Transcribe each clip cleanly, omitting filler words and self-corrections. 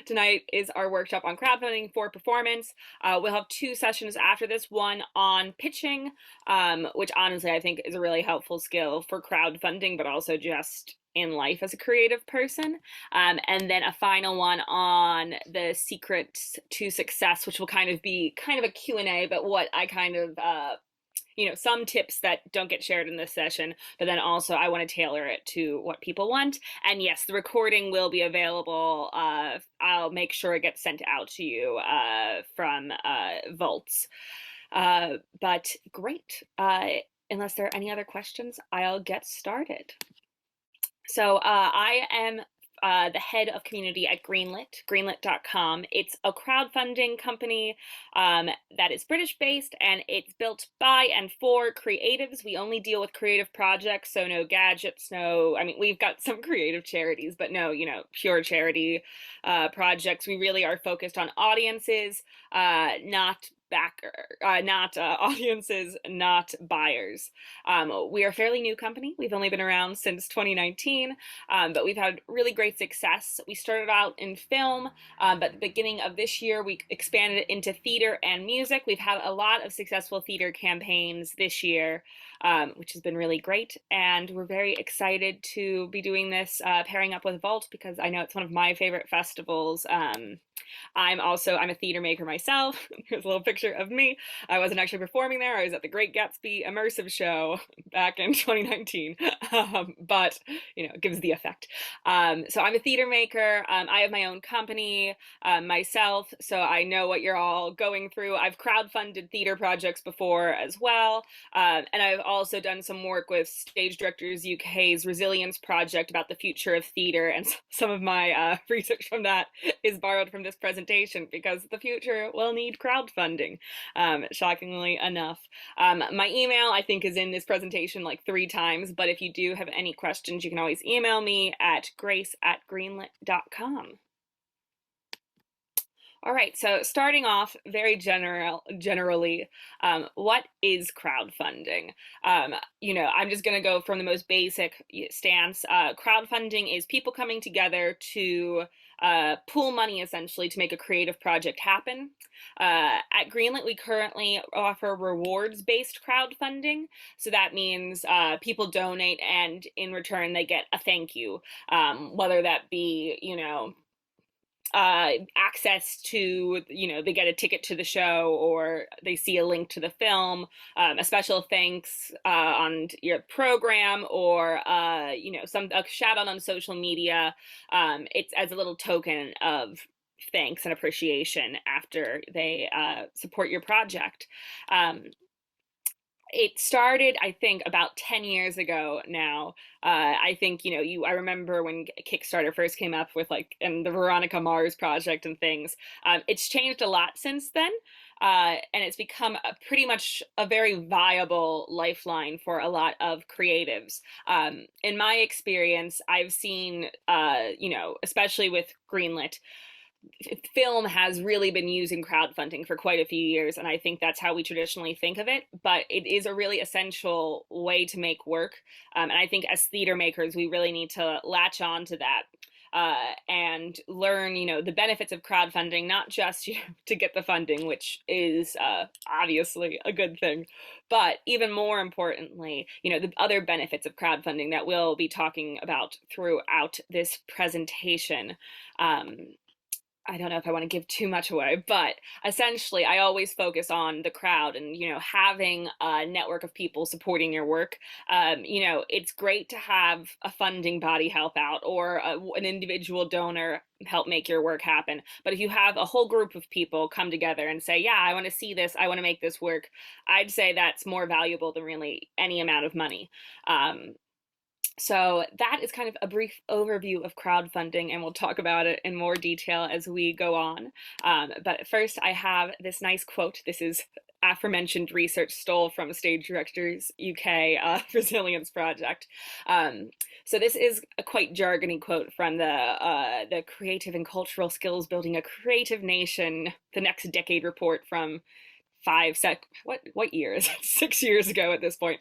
Tonight is our workshop on crowdfunding for performance. We'll have two sessions after this, one on pitching, which honestly I think is a really helpful skill for crowdfunding, but also just in life as a creative person. And then a final one on the secrets to success, which will kind of be kind of a Q&A, but what I kind of some tips that don't get shared in this session, but then also I want to tailor it to what people want. And yes, the recording will be available. I'll make sure it gets sent out to you from Volts. But great. Unless there are any other questions, I'll get started. So I am the head of community at Greenlit, greenlit.com. It's a crowdfunding company that is British-based, and it's built by and for creatives. We only deal with creative projects, so no gadgets, we've got some creative charities, but no, pure charity projects. We really are focused on audiences, not audiences, not buyers. We are a fairly new company. We've only been around since 2019, but we've had really great success. We started out in film, but at the beginning of this year, we expanded it into theater and music. We've had a lot of successful theater campaigns this year, which has been really great. And we're very excited to be doing this, pairing up with Vault, because I know it's one of my favorite festivals. I'm a theater maker myself. Here's a little picture of me. I wasn't actually performing there. I was at the Great Gatsby immersive show back in 2019, but it gives the effect. So I'm a theater maker. I have my own company myself, so I know what you're all going through. I've crowdfunded theater projects before as well, and I've also done some work with Stage Directors UK's Resilience Project about the future of theater, and some of my research from that is borrowed from this presentation, because the future will need crowdfunding, shockingly enough. My email, I think, is in this presentation like 3 times, but if you do have any questions, you can always email me at grace@greenlit.com. All right, so starting off very generally, what is crowdfunding? I'm just going to go from the most basic stance. Crowdfunding is people coming together to pool money, essentially, to make a creative project happen. At Greenlit, we currently offer rewards-based crowdfunding. So that means people donate, and in return, they get a thank you, whether that be, access to, they get a ticket to the show, or they see a link to the film, a special thanks on your program, or a shout out on social media. It's as a little token of thanks and appreciation after they support your project. It started, I think, about 10 years ago now. I think, I remember when Kickstarter first came up with and the Veronica Mars project and things. It's changed a lot since then. And it's become pretty much a very viable lifeline for a lot of creatives. In my experience, I've seen, especially with Greenlit, film has really been using crowdfunding for quite a few years, and I think that's how we traditionally think of it, but it is a really essential way to make work. And I think as theater makers, we really need to latch on to that and learn, the benefits of crowdfunding, not just to get the funding, which is obviously a good thing, but even more importantly, the other benefits of crowdfunding that we'll be talking about throughout this presentation. I don't know if I want to give too much away, but essentially I always focus on the crowd and, having a network of people supporting your work. It's great to have a funding body help out, or an individual donor help make your work happen. But if you have a whole group of people come together and say, yeah, I want to see this, I want to make this work, I'd say that's more valuable than really any amount of money. So that is kind of a brief overview of crowdfunding, and we'll talk about it in more detail as we go on. But first, I have this nice quote. This is aforementioned research stole from Stage Directors UK Resilience Project. So this is a quite jargony quote from the Creative and Cultural Skills Building a Creative Nation, the Next Decade report from what year is it? 6 years ago at this point.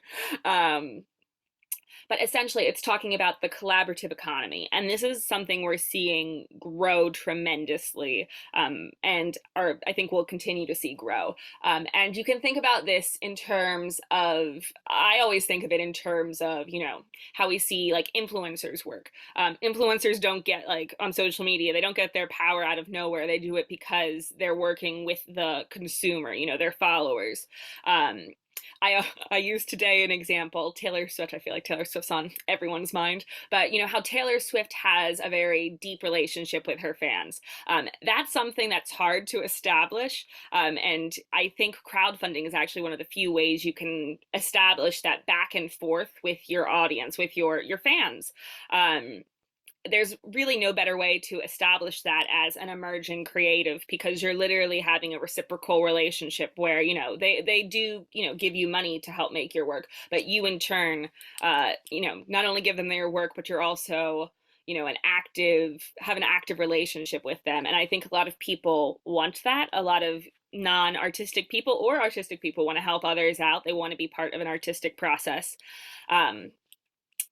But essentially, it's talking about the collaborative economy. And this is something we're seeing grow tremendously, and I think we'll continue to see grow. And you can think about this in terms of, I always think of it in terms of, how we see like influencers work. Influencers don't get like on social media, they don't get their power out of nowhere. They do it because they're working with the consumer, their followers. Um, I used today an example, Taylor Swift. I feel like Taylor Swift's on everyone's mind, but how Taylor Swift has a very deep relationship with her fans. That's something that's hard to establish, and I think crowdfunding is actually one of the few ways you can establish that back and forth with your audience, with your fans. There's really no better way to establish that as an emerging creative, because you're literally having a reciprocal relationship where they do give you money to help make your work, but you in turn not only give them their work, but you're also have an active relationship with them. And I think a lot of people want that. A lot of non-artistic people or artistic people want to help others out. They want to be part of an artistic process.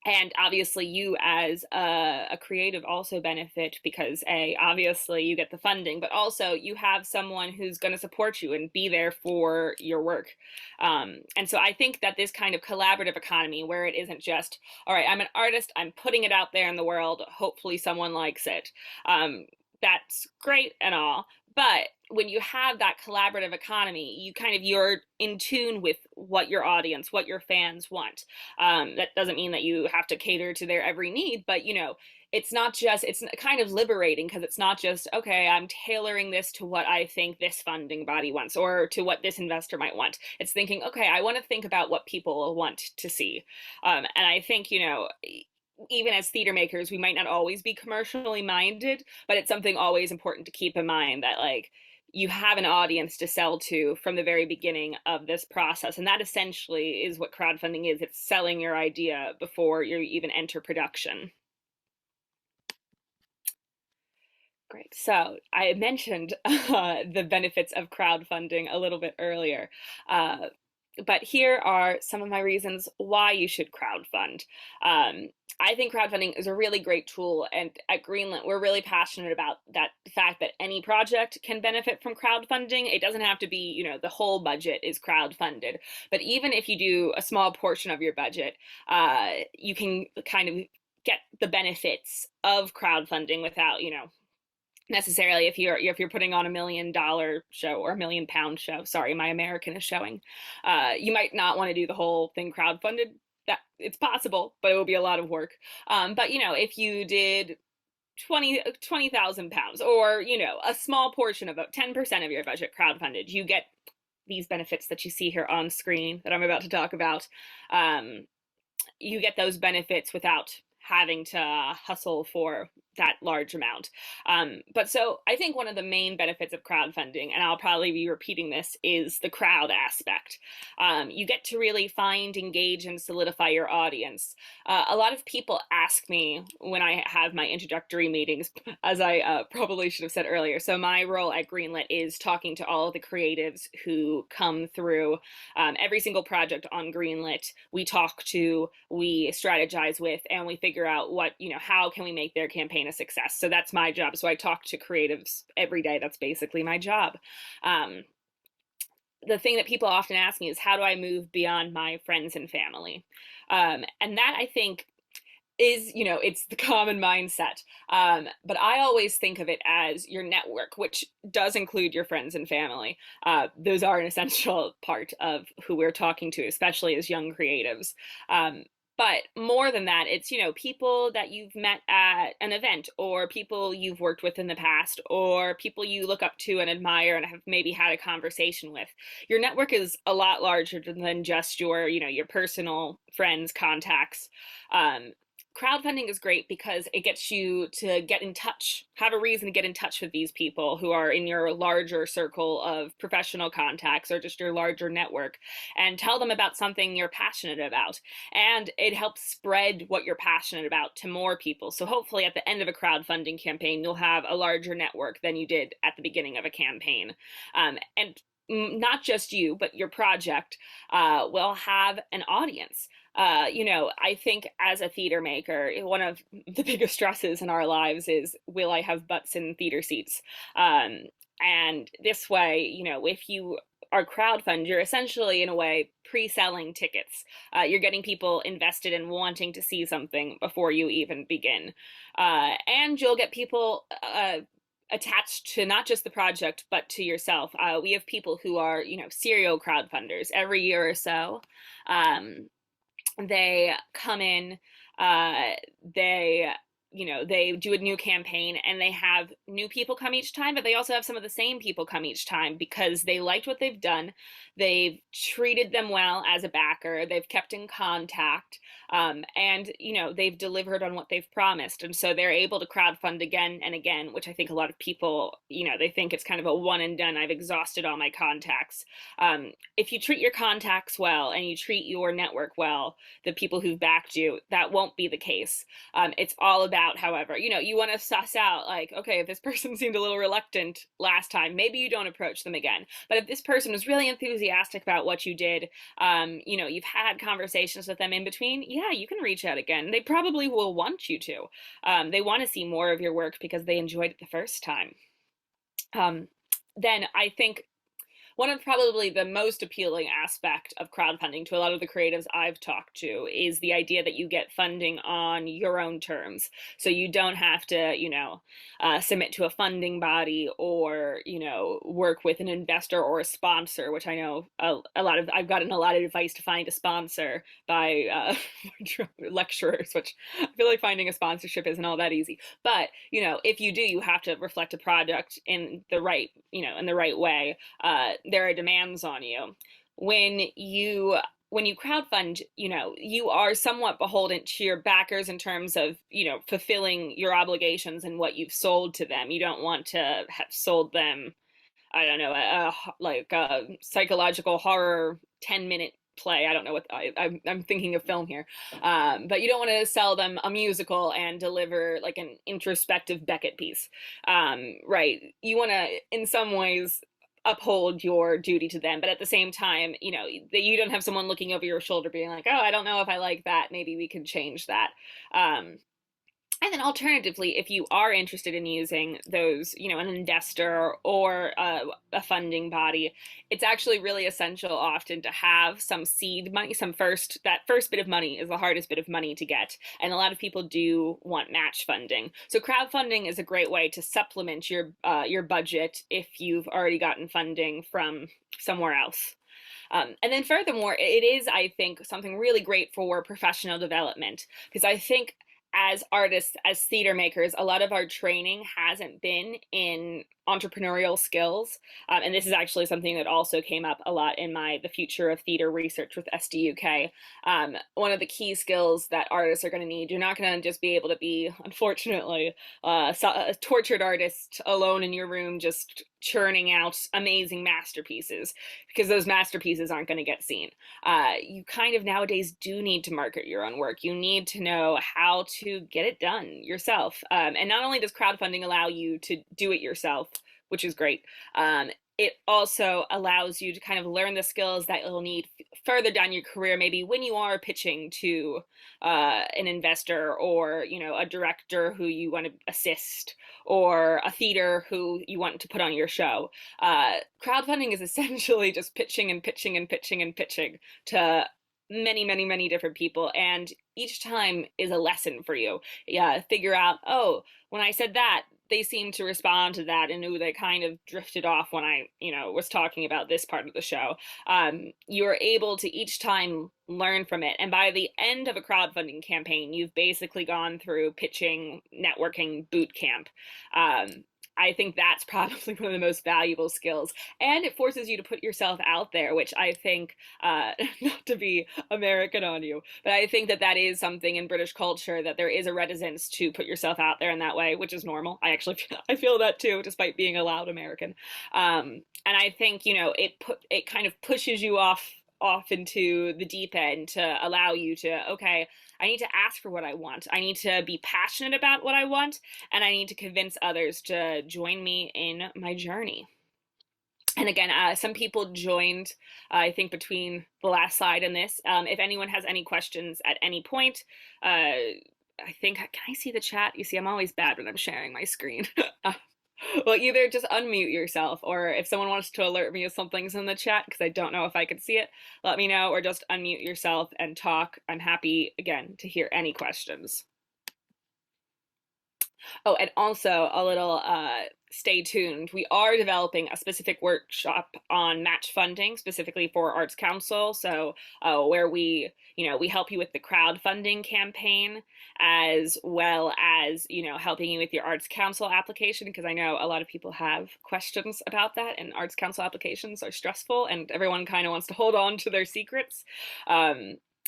And obviously you as a creative also benefit because obviously you get the funding, but also you have someone who's going to support you and be there for your work. And so I think that this kind of collaborative economy where it isn't just, all right, I'm an artist, I'm putting it out there in the world, hopefully someone likes it. That's great and all, but when you have that collaborative economy, you're in tune with what your audience, what your fans want. That doesn't mean that you have to cater to their every need, but it's kind of liberating, because it's not just, okay, I'm tailoring this to what I think this funding body wants or to what this investor might want. It's thinking, okay, I want to think about what people want to see. And I think, even as theater makers, we might not always be commercially minded, but it's something always important to keep in mind that you have an audience to sell to from the very beginning of this process. And that essentially is what crowdfunding is. It's selling your idea before you even enter production. Great. So I mentioned the benefits of crowdfunding a little bit earlier. But here are some of my reasons why you should crowdfund. I think crowdfunding is a really great tool, and at Greenlit, we're really passionate about that fact that any project can benefit from crowdfunding. It doesn't have to be, the whole budget is crowdfunded, but even if you do a small portion of your budget, you can kind of get the benefits of crowdfunding without, necessarily if you're putting on $1 million show or £1 million show. Sorry, my American is showing. You might not want to do the whole thing crowdfunded. That it's possible, but it will be a lot of work. But if you did 20,000 pounds, or a small portion of about 10% of your budget crowdfunded, you get these benefits that you see here on screen that I'm about to talk about. You get those benefits without having to hustle for that large amount. But so I think one of the main benefits of crowdfunding, and I'll probably be repeating this, is the crowd aspect. You get to really find, engage, and solidify your audience. A lot of people ask me when I have my introductory meetings, as I probably should have said earlier. So my role at Greenlit is talking to all of the creatives who come through every single project on Greenlit. We talk to, we strategize with, and we figure out how can we make their campaign a success. So that's my job. So I talk to creatives every day. That's basically my job. The thing that people often ask me is, how do I move beyond my friends and family? And that, I think, is, it's the common mindset. But I always think of it as your network, which does include your friends and family. Those are an essential part of who we're talking to, especially as young creatives. But more than that, it's, people that you've met at an event, or people you've worked with in the past, or people you look up to and admire and have maybe had a conversation with. Your network is a lot larger than just your personal friends, contacts. Crowdfunding is great because it gets you to get in touch, have a reason to get in touch with these people who are in your larger circle of professional contacts or just your larger network, and tell them about something you're passionate about. And it helps spread what you're passionate about to more people. So hopefully at the end of a crowdfunding campaign, you'll have a larger network than you did at the beginning of a campaign. And not just you, but your project will have an audience. I think as a theater maker, one of the biggest stresses in our lives is, will I have butts in theater seats? Um, and this way, if you are crowdfund, you're essentially, in a way, pre-selling tickets. You're getting people invested in wanting to see something before you even begin. And you'll get people attached to not just the project, but to yourself. We have people who are, serial crowdfunders every year or so. Um, they come in, they they do a new campaign and they have new people come each time, but they also have some of the same people come each time because they liked what they've done. They've treated them well as a backer, they've kept in contact, and they've delivered on what they've promised, and so they're able to crowdfund again and again, which I think a lot of people, they think it's kind of a one and done, I've exhausted all my contacts. If you treat your contacts well and you treat your network well, the people who've backed you, that won't be the case. It's all about, however, you want to suss out, like, okay, if this person seemed a little reluctant last time, maybe you don't approach them again. But if this person was really enthusiastic about what you did, you've had conversations with them in between, yeah, you can reach out again. They probably will want you to. They want to see more of your work because they enjoyed it the first time. Then I think one of probably the most appealing aspect of crowdfunding to a lot of the creatives I've talked to is the idea that you get funding on your own terms. So you don't have to, submit to a funding body or, work with an investor or a sponsor, which I know I've gotten a lot of advice to find a sponsor by lecturers, which I feel like finding a sponsorship isn't all that easy. But, if you do, you have to reflect a product in the right, in the right way. There are demands on you. When you crowdfund, you are somewhat beholden to your backers in terms of, fulfilling your obligations and what you've sold to them. You don't want to have sold them, I don't know, like a psychological horror 10-minute play. I don't know what I'm thinking of film here, but you don't want to sell them a musical and deliver like an introspective Beckett piece, right? You want to, in some ways, uphold your duty to them, but at the same time, that you don't have someone looking over your shoulder being like, oh, I don't know if I like that, maybe we can change that. And then alternatively, if you are interested in using those, an investor or a funding body, it's actually really essential often to have some seed money, that first bit of money is the hardest bit of money to get. And a lot of people do want match funding. So crowdfunding is a great way to supplement your budget if you've already gotten funding from somewhere else. And then furthermore, it is, I think, something really great for professional development, because I think as artists, as theater makers, a lot of our training hasn't been in entrepreneurial skills. And this is actually something that also came up a lot in the future of theater research with SDUK. One of the key skills that artists are going to need, you're not going to just be able to be, unfortunately, a tortured artist alone in your room just churning out amazing masterpieces, because those masterpieces aren't going to get seen. You kind of nowadays do need to market your own work. You need to know how to get it done yourself. And not only does crowdfunding allow you to do it yourself, which is great, it also allows you to kind of learn the skills that you'll need further down your career, maybe when you are pitching to an investor or, a director who you want to assist, or a theater who you want to put on your show. Crowdfunding is essentially just pitching and pitching and pitching and pitching to many, many, many different people, and each time is a lesson for you. Yeah, figure out, oh, when I said that, they seemed to respond to that, and ooh, they kind of drifted off when I, was talking about this part of the show. You're able to each time learn from it, and by the end of a crowdfunding campaign, you've basically gone through pitching, networking boot camp. I think that's probably one of the most valuable skills, and it forces you to put yourself out there, which I think, not to be American on you, but I think that is something in British culture, that there is a reticence to put yourself out there in that way, which is normal. I feel that too, despite being a loud American. And I think, it kind of pushes you off into the deep end to allow you to, okay, I need to ask for what I want. I need to be passionate about what I want, and I need to convince others to join me in my journey. And again, some people joined, I think, between the last slide and this. If anyone has any questions at any point, I think, can I see the chat? You see, I'm always bad when I'm sharing my screen. Well, either just unmute yourself, or if someone wants to alert me if something's in the chat, because I don't know if I can see it, let me know, or just unmute yourself and talk. I'm happy, again, to hear any questions. Oh, and also a little stay tuned. We are developing a specific workshop on match funding, specifically for Arts Council. So where we help you with the crowdfunding campaign, as well as, helping you with your Arts Council application, because I know a lot of people have questions about that, and Arts Council applications are stressful, and everyone kind of wants to hold on to their secrets.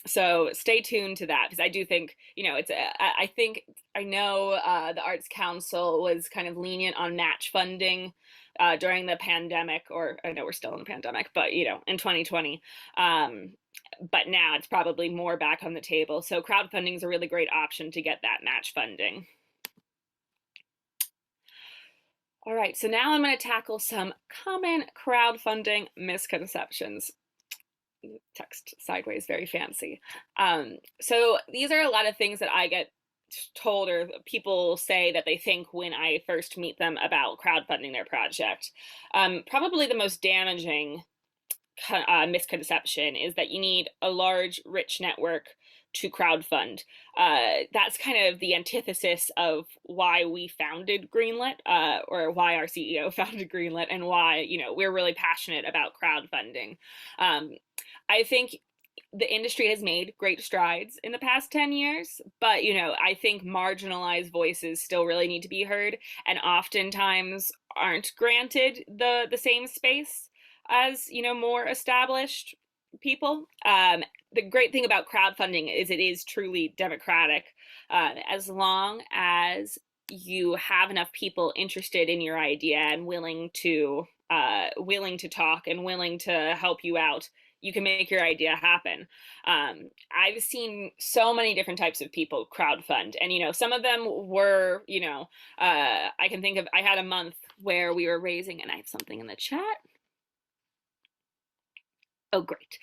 So stay tuned to that, because I do think, I know the Arts Council was kind of lenient on match funding during the pandemic, or I know we're still in the pandemic, but in 2020. But now it's probably more back on the table. So crowdfunding is a really great option to get that match funding. All right, so now I'm going to tackle some common crowdfunding misconceptions. Text sideways, very fancy. So these are a lot of things that I get told, or people say that they think when I first meet them about crowdfunding their project. Probably the most damaging misconception is that you need a large, rich network to crowdfund. That's kind of the antithesis of why we founded Greenlit, or why our CEO founded Greenlit, and why we're really passionate about crowdfunding. I think the industry has made great strides in the past 10 years, but I think marginalized voices still really need to be heard, and oftentimes aren't granted the same space as more established people. The great thing about crowdfunding is it is truly democratic, as long as you have enough people interested in your idea and willing to talk and willing to help you out. You can make your idea happen. I've seen so many different types of people crowdfund, and some of them were, I can think of. I had a month where we were raising, and I have something in the chat. Oh, great.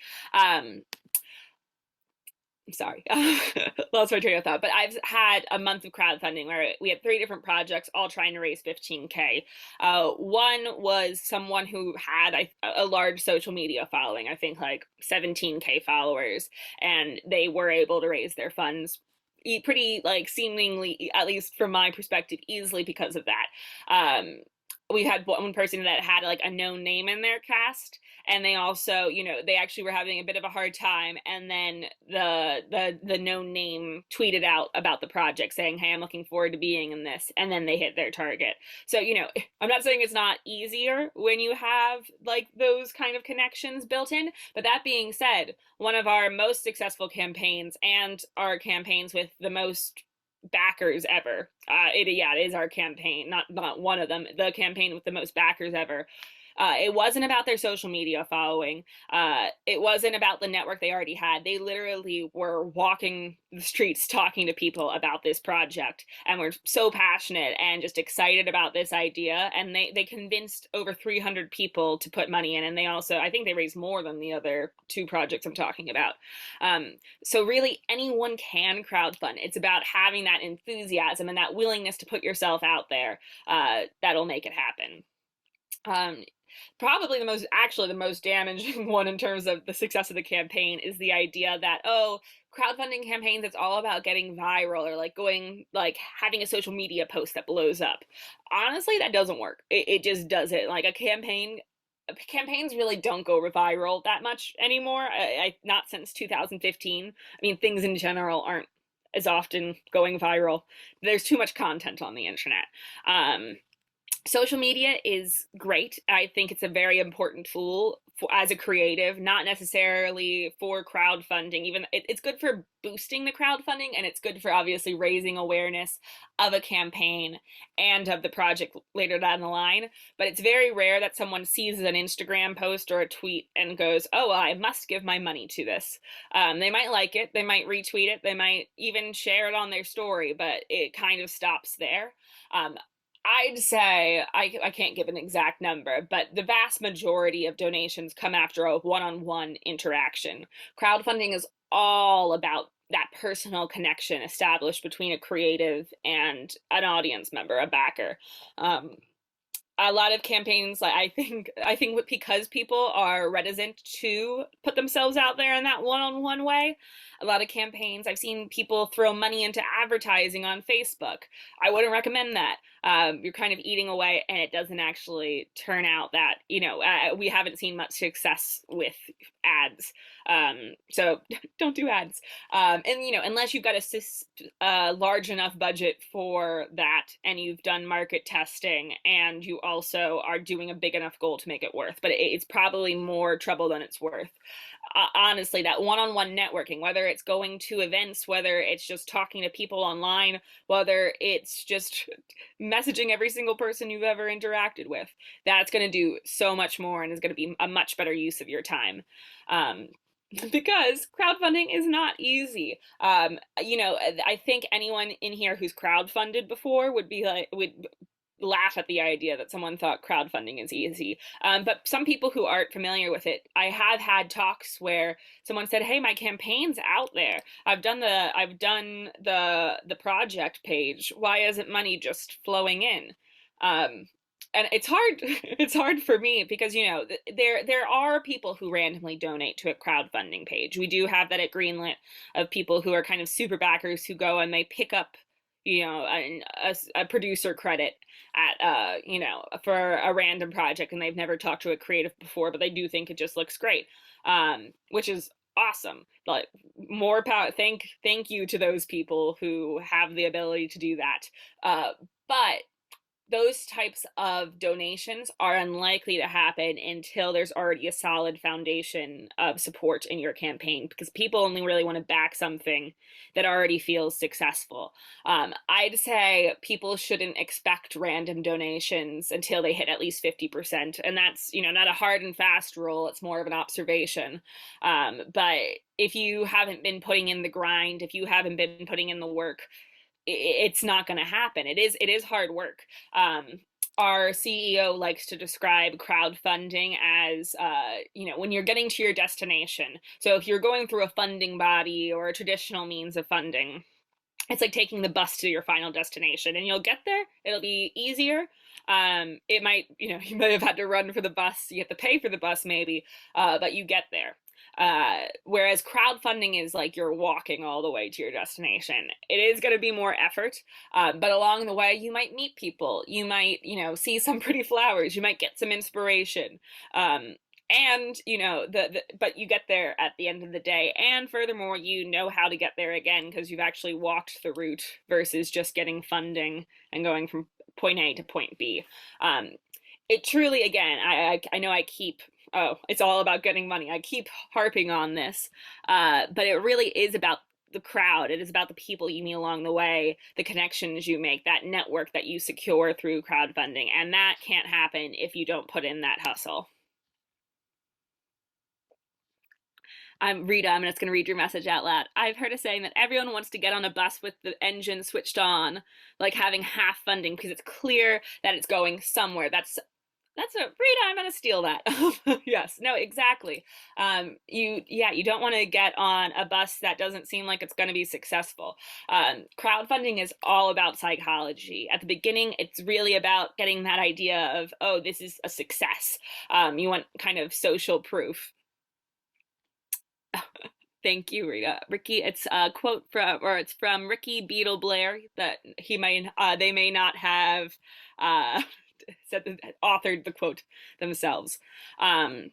I'm sorry, lost my train of thought, but I've had a month of crowdfunding where we had 3 different projects, all trying to raise 15K. One was someone who had a large social media following, I think like 17K followers, and they were able to raise their funds pretty, like, seemingly, at least from my perspective, easily because of that. We had one person that had like a known name in their cast, and they also, they actually were having a bit of a hard time, and then the known name tweeted out about the project saying, hey, I'm looking forward to being in this, and then they hit their target. So I'm not saying it's not easier when you have like those kind of connections built in, but that being said, one of our most successful campaigns, and our campaigns with the most backers ever. It is our campaign, not one of them, the campaign with the most backers ever. It wasn't about their social media following. It wasn't about the network they already had. They literally were walking the streets talking to people about this project, and were so passionate and just excited about this idea. And they convinced over 300 people to put money in. And they also, I think they raised more than the other 2 projects I'm talking about. So really anyone can crowdfund. It's about having that enthusiasm and that willingness to put yourself out there. That'll make it happen. Probably the most damaging one in terms of the success of the campaign is the idea that, crowdfunding campaigns, it's all about getting viral, or having a social media post that blows up. Honestly, that doesn't work. It just doesn't. Like campaigns really don't go viral that much anymore. Not since 2015. I mean, things in general aren't as often going viral. There's too much content on the internet. Social media is great. I think it's a very important tool as a creative, not necessarily for crowdfunding. Even it's good for boosting the crowdfunding, and it's good for obviously raising awareness of a campaign and of the project later down the line. But it's very rare that someone sees an Instagram post or a tweet and goes, oh, well, I must give my money to this. They might like it, they might retweet it, they might even share it on their story, but it kind of stops there. I'd say I can't give an exact number, but the vast majority of donations come after a one-on-one interaction. Crowdfunding is all about that personal connection established between a creative and an audience member, a backer. Um, a lot of campaigns, like I think because people are reticent to put themselves out there in that one-on-one way, a lot of campaigns I've seen people throw money into advertising on Facebook. I wouldn't recommend that. You're kind of eating away, and it doesn't actually turn out that, we haven't seen much success with ads. So don't do ads. And unless you've got a large enough budget for that, and you've done market testing, and you also are doing a big enough goal to make it worth. But it's probably more trouble than it's worth. Honestly, that one-on-one networking, whether it's going to events, whether it's just talking to people online, whether it's just messaging every single person you've ever interacted with, that's going to do so much more and is going to be a much better use of your time. Um, because crowdfunding is not easy. I think anyone in here who's crowdfunded before would laugh at the idea that someone thought crowdfunding is easy. But some people who aren't familiar with it, I have had talks where someone said, "Hey, my campaign's out there. I've done the project page. Why isn't money just flowing in?" Um, and it's hard. It's hard for me because there are people who randomly donate to a crowdfunding page. We do have that at Greenlit, of people who are kind of super backers who go and they pick up a producer credit at for a random project, and they've never talked to a creative before, but they do think it just looks great, which is awesome. Like, more power. Thank you to those people who have the ability to do that. But those types of donations are unlikely to happen until there's already a solid foundation of support in your campaign, because people only really want to back something that already feels successful. I'd say people shouldn't expect random donations until they hit at least 50%. And that's, not a hard and fast rule. It's more of an observation. But if you haven't been putting in the grind, if you haven't been putting in the work, it's not going to happen. It is hard work. Our CEO likes to describe crowdfunding as, when you're getting to your destination. So if you're going through a funding body or a traditional means of funding, it's like taking the bus to your final destination, and you'll get there. It'll be easier. It might, you might have had to run for the bus. You have to pay for the bus maybe, but you get there. Whereas crowdfunding is like you're walking all the way to your destination. It is going to be more effort, but along the way you might meet people. You might, see some pretty flowers. You might get some inspiration. And but you get there at the end of the day, and furthermore, you know how to get there again because you've actually walked the route versus just getting funding and going from point A to point B. It truly, again, I know I keep, oh, it's all about getting money. I keep harping on this, but it really is about the crowd. It is about the people you meet along the way, the connections you make, that network that you secure through crowdfunding, and that can't happen if you don't put in that hustle. I'm Rita. I'm just going to read your message out loud. I've heard a saying that everyone wants to get on a bus with the engine switched on, like having half funding, because it's clear that it's going somewhere. That's a Rita. I'm gonna steal that. Yes, no, exactly. You don't want to get on a bus that doesn't seem like it's going to be successful. Crowdfunding is all about psychology. At the beginning, it's really about getting that idea of, oh, this is a success. You want kind of social proof. Thank you, Rita. Ricky, it's a quote it's from Ricky Beetle Blair that they may not have authored the quote themselves. What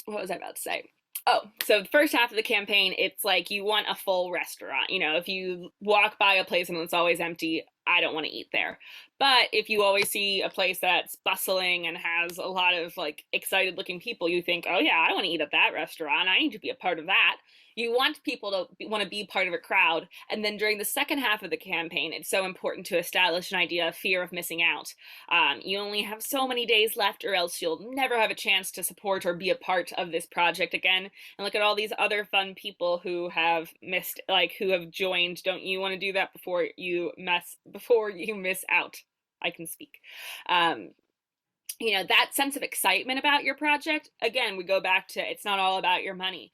was I about to say? Oh, so the first half of the campaign, it's like you want a full restaurant. If you walk by a place and it's always empty, I don't want to eat there. But if you always see a place that's bustling and has a lot of like excited looking people, you think, oh yeah, I want to eat at that restaurant. I need to be a part of that. you want people to want to be part of a crowd. And then during the second half of the campaign, it's so important to establish an idea of fear of missing out. You only have so many days left, or else you'll never have a chance to support or be a part of this project again. And look at all these other fun people who have missed, like who have joined. Don't you want to do that before you miss out? I can speak. Um, that sense of excitement about your project, again, we go back to, it's not all about your money,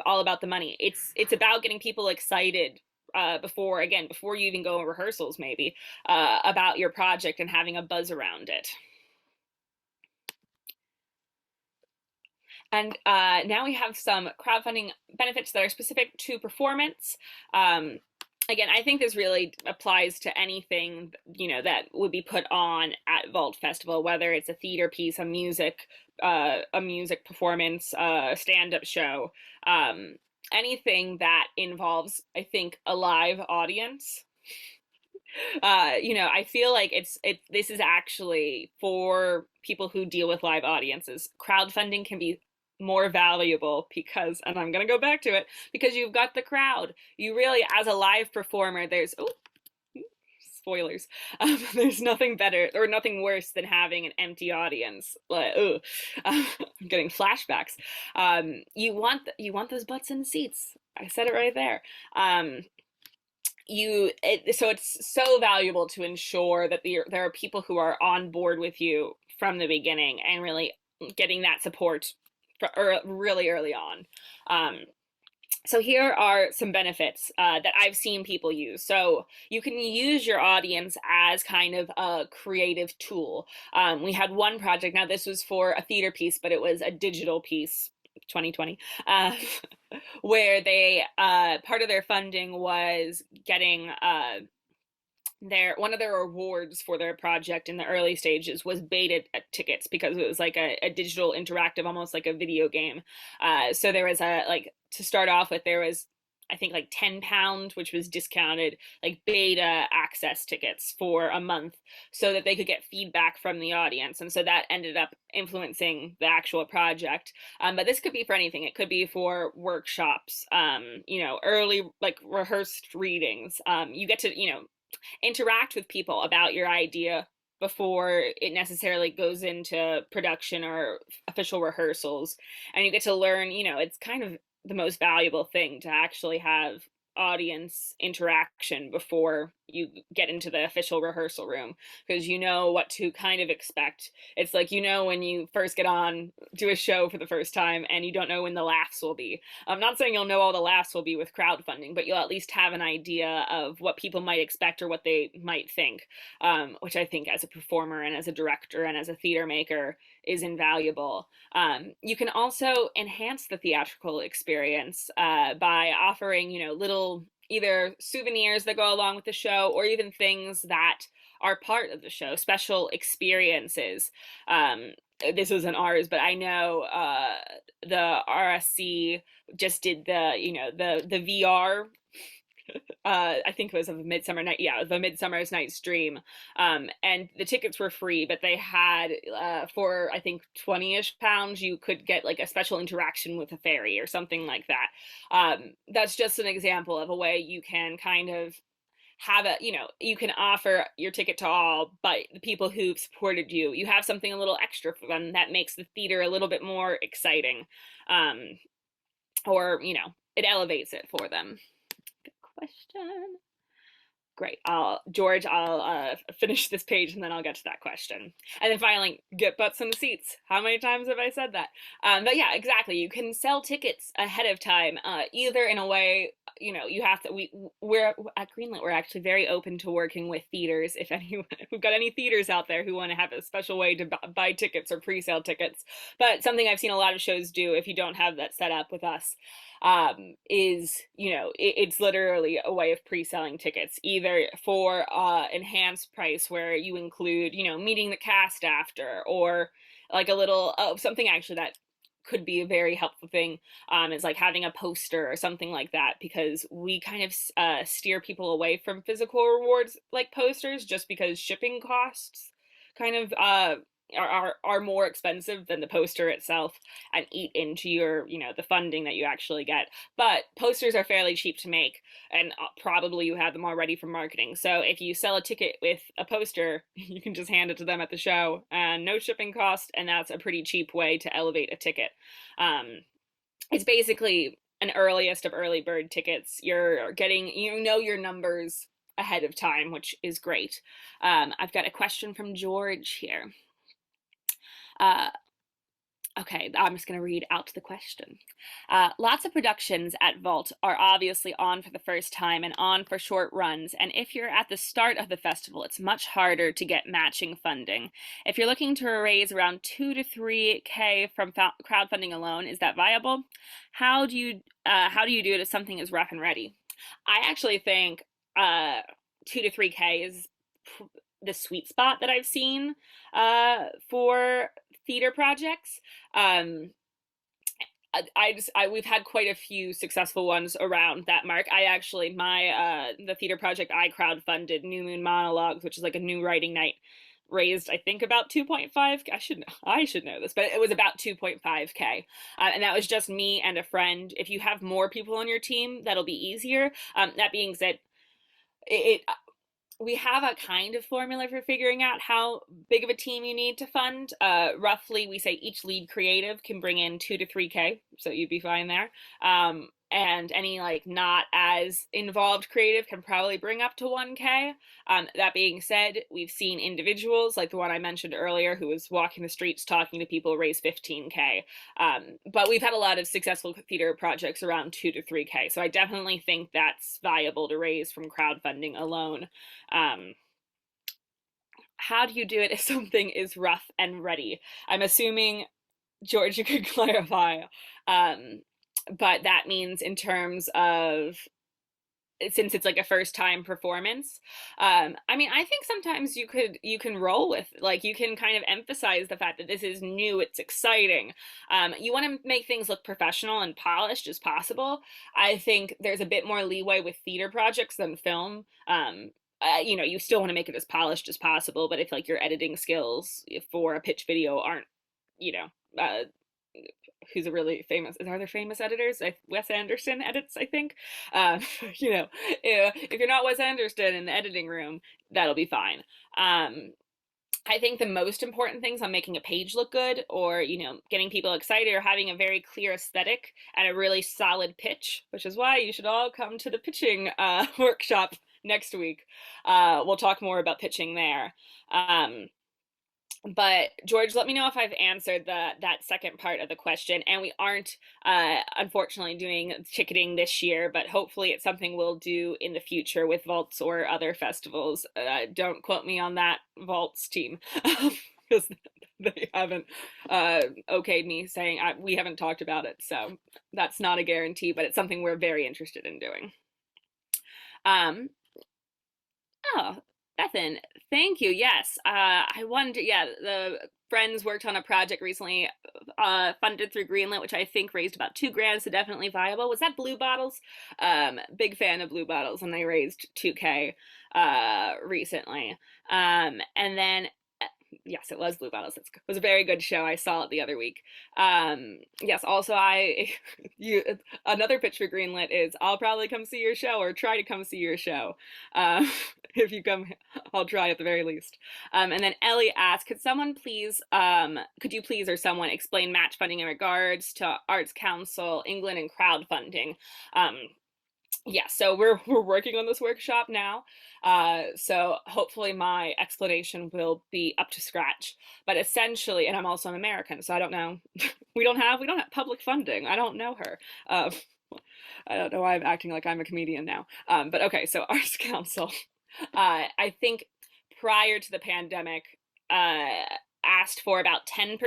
all about the money. It's about getting people excited before you even go in rehearsals, maybe about your project, and having a buzz around it. And now we have some crowdfunding benefits that are specific to performance. Again, I think this really applies to anything, that would be put on at Vault Festival, whether it's a theater piece, a music performance, a stand-up show, anything that involves, I think, a live audience. I feel like this is actually for people who deal with live audiences. Crowdfunding can be more valuable because, and I'm going to go back to it, because you've got the crowd. You really, as a live performer, spoilers. There's nothing better or nothing worse than having an empty audience. I'm getting flashbacks. You want those butts in the seats. I said it right there. So it's so valuable to ensure that there are people who are on board with you from the beginning and really getting that support really early on. So here are some benefits that I've seen people use. So you can use your audience as kind of a creative tool. We had one project, now this was for a theater piece, but it was a digital piece, 2020, where they part of their funding was getting one of their awards for their project in the early stages was beta tickets, because it was like a digital interactive, almost like a video game. So there was to start off with, there was, I think, like £10, which was discounted, like beta access tickets for a month so that they could get feedback from the audience. And so that ended up influencing the actual project. But this could be for anything. It could be for workshops, early, like rehearsed readings. You get to, interact with people about your idea before it necessarily goes into production or official rehearsals. And you get to learn, it's kind of the most valuable thing to actually have audience interaction before you get into the official rehearsal room, because you know what to kind of expect. It's like, when you first get on, do a show for the first time, and you don't know when the laughs will be. I'm not saying you'll know all the laughs will be with crowdfunding, but you'll at least have an idea of what people might expect or what they might think, which I think as a performer and as a director and as a theater maker is invaluable. You can also enhance the theatrical experience by offering, little either souvenirs that go along with the show, or even things that are part of the show, special experiences. This wasn't ours, but I know the RSC just did the VR. I think it was of a Midsummer Night, the Midsummer's Night's Dream, and the tickets were free, but they had for I think £20-ish, you could get like a special interaction with a fairy or something like that. That's just an example of a way you can kind of have you can offer your ticket to all, but the people who've supported you have something a little extra for them that makes the theater a little bit more exciting, or it elevates it for them. Question. Great. I'll finish this page and then I'll get to that question. And then finally, get butts in the seats. How many times have I said that? But yeah, exactly. You can sell tickets ahead of time, either in a way, you have to, we're at Greenlit, we're actually very open to working with theaters. If we've got any theaters out there who want to have a special way to buy tickets or pre-sale tickets. But something I've seen a lot of shows do, if you don't have that set up with us, is, it's literally a way of pre-selling tickets, either for enhanced price where you include, meeting the cast after, or like a little, something actually that could be a very helpful thing, is like having a poster or something like that, because we kind of steer people away from physical rewards like posters, just because shipping costs kind of are more expensive than the poster itself and eat into your, the funding that you actually get. But posters are fairly cheap to make, and probably you have them already from marketing. So if you sell a ticket with a poster, you can just hand it to them at the show and no shipping cost, and that's a pretty cheap way to elevate a ticket. It's basically an earliest of early bird tickets. You're getting, your numbers ahead of time, which is great. I've got a question from George here. Okay, I'm just going to read out the question. Lots of productions at Vault are obviously on for the first time and on for short runs, and if you're at the start of the festival, it's much harder to get matching funding. If you're looking to raise around 2 to 3K from crowdfunding alone, is that viable? How do you do it if something is rough and ready? I actually think 2 to 3K is the sweet spot that I've seen for theater projects. We've had quite a few successful ones around that mark. The theater project I crowdfunded, New Moon Monologues, which is like a new writing night, raised I think about 2.5. I should know this, but it was about 2.5K, and that was just me and a friend. If you have more people on your team, that'll be easier. That being said, we have a kind of formula for figuring out how big of a team you need to fund. Roughly, we say each lead creative can bring in 2 to 3K, so you'd be fine there. And any not as involved creative can probably bring up to 1K. That being said, we've seen individuals like the one I mentioned earlier who was walking the streets talking to people raise 15K. But we've had a lot of successful theater projects around 2 to 3K. So I definitely think that's viable to raise from crowdfunding alone. How do you do it if something is rough and ready? I'm assuming, George, you could clarify. But that means in terms of, since it's like a first time performance, I think sometimes you can roll with, you can kind of emphasize the fact that this is new, it's exciting. You want to make things look professional and polished as possible. I think there's a bit more leeway with theater projects than film. You still want to make it as polished as possible, but if your editing skills for a pitch video aren't, who's a really famous, are there famous editors? Wes Anderson edits, I think. If you're not Wes Anderson in the editing room, that'll be fine. I think the most important things on making a page look good, or getting people excited, or having a very clear aesthetic and a really solid pitch, which is why you should all come to the pitching workshop next week. We'll talk more about pitching there. But George, let me know if I've answered that second part of the question. And we aren't, unfortunately, doing ticketing this year, but hopefully it's something we'll do in the future with Vaults or other festivals. Don't quote me on that, Vaults team, because they haven't okayed me saying we haven't talked about it. So that's not a guarantee, but it's something we're very interested in doing. Oh, Bethan, thank you. Yes, I wonder. Yeah, the friends worked on a project recently, funded through Greenlit, which I think raised about $2,000, so definitely viable. Was that Blue Bottles? Big fan of Blue Bottles, and they raised 2K recently. And then yes, it was Blue Bottles. It was a very good show. I saw it the other week. Yes, also another pitch for Greenlit is I'll probably come see your show, or try to come see your show. If you come, I'll try at the very least. And then Ellie asked, could you please or someone explain match funding in regards to Arts Council England and crowdfunding? Yeah, so we're working on this workshop now. So hopefully my explanation will be up to scratch. But essentially, and I'm also an American, so I don't know. we don't have public funding. I don't know her. I don't know why I'm acting like I'm a comedian now. But okay, so Arts Council, I think prior to the pandemic, asked for about 10%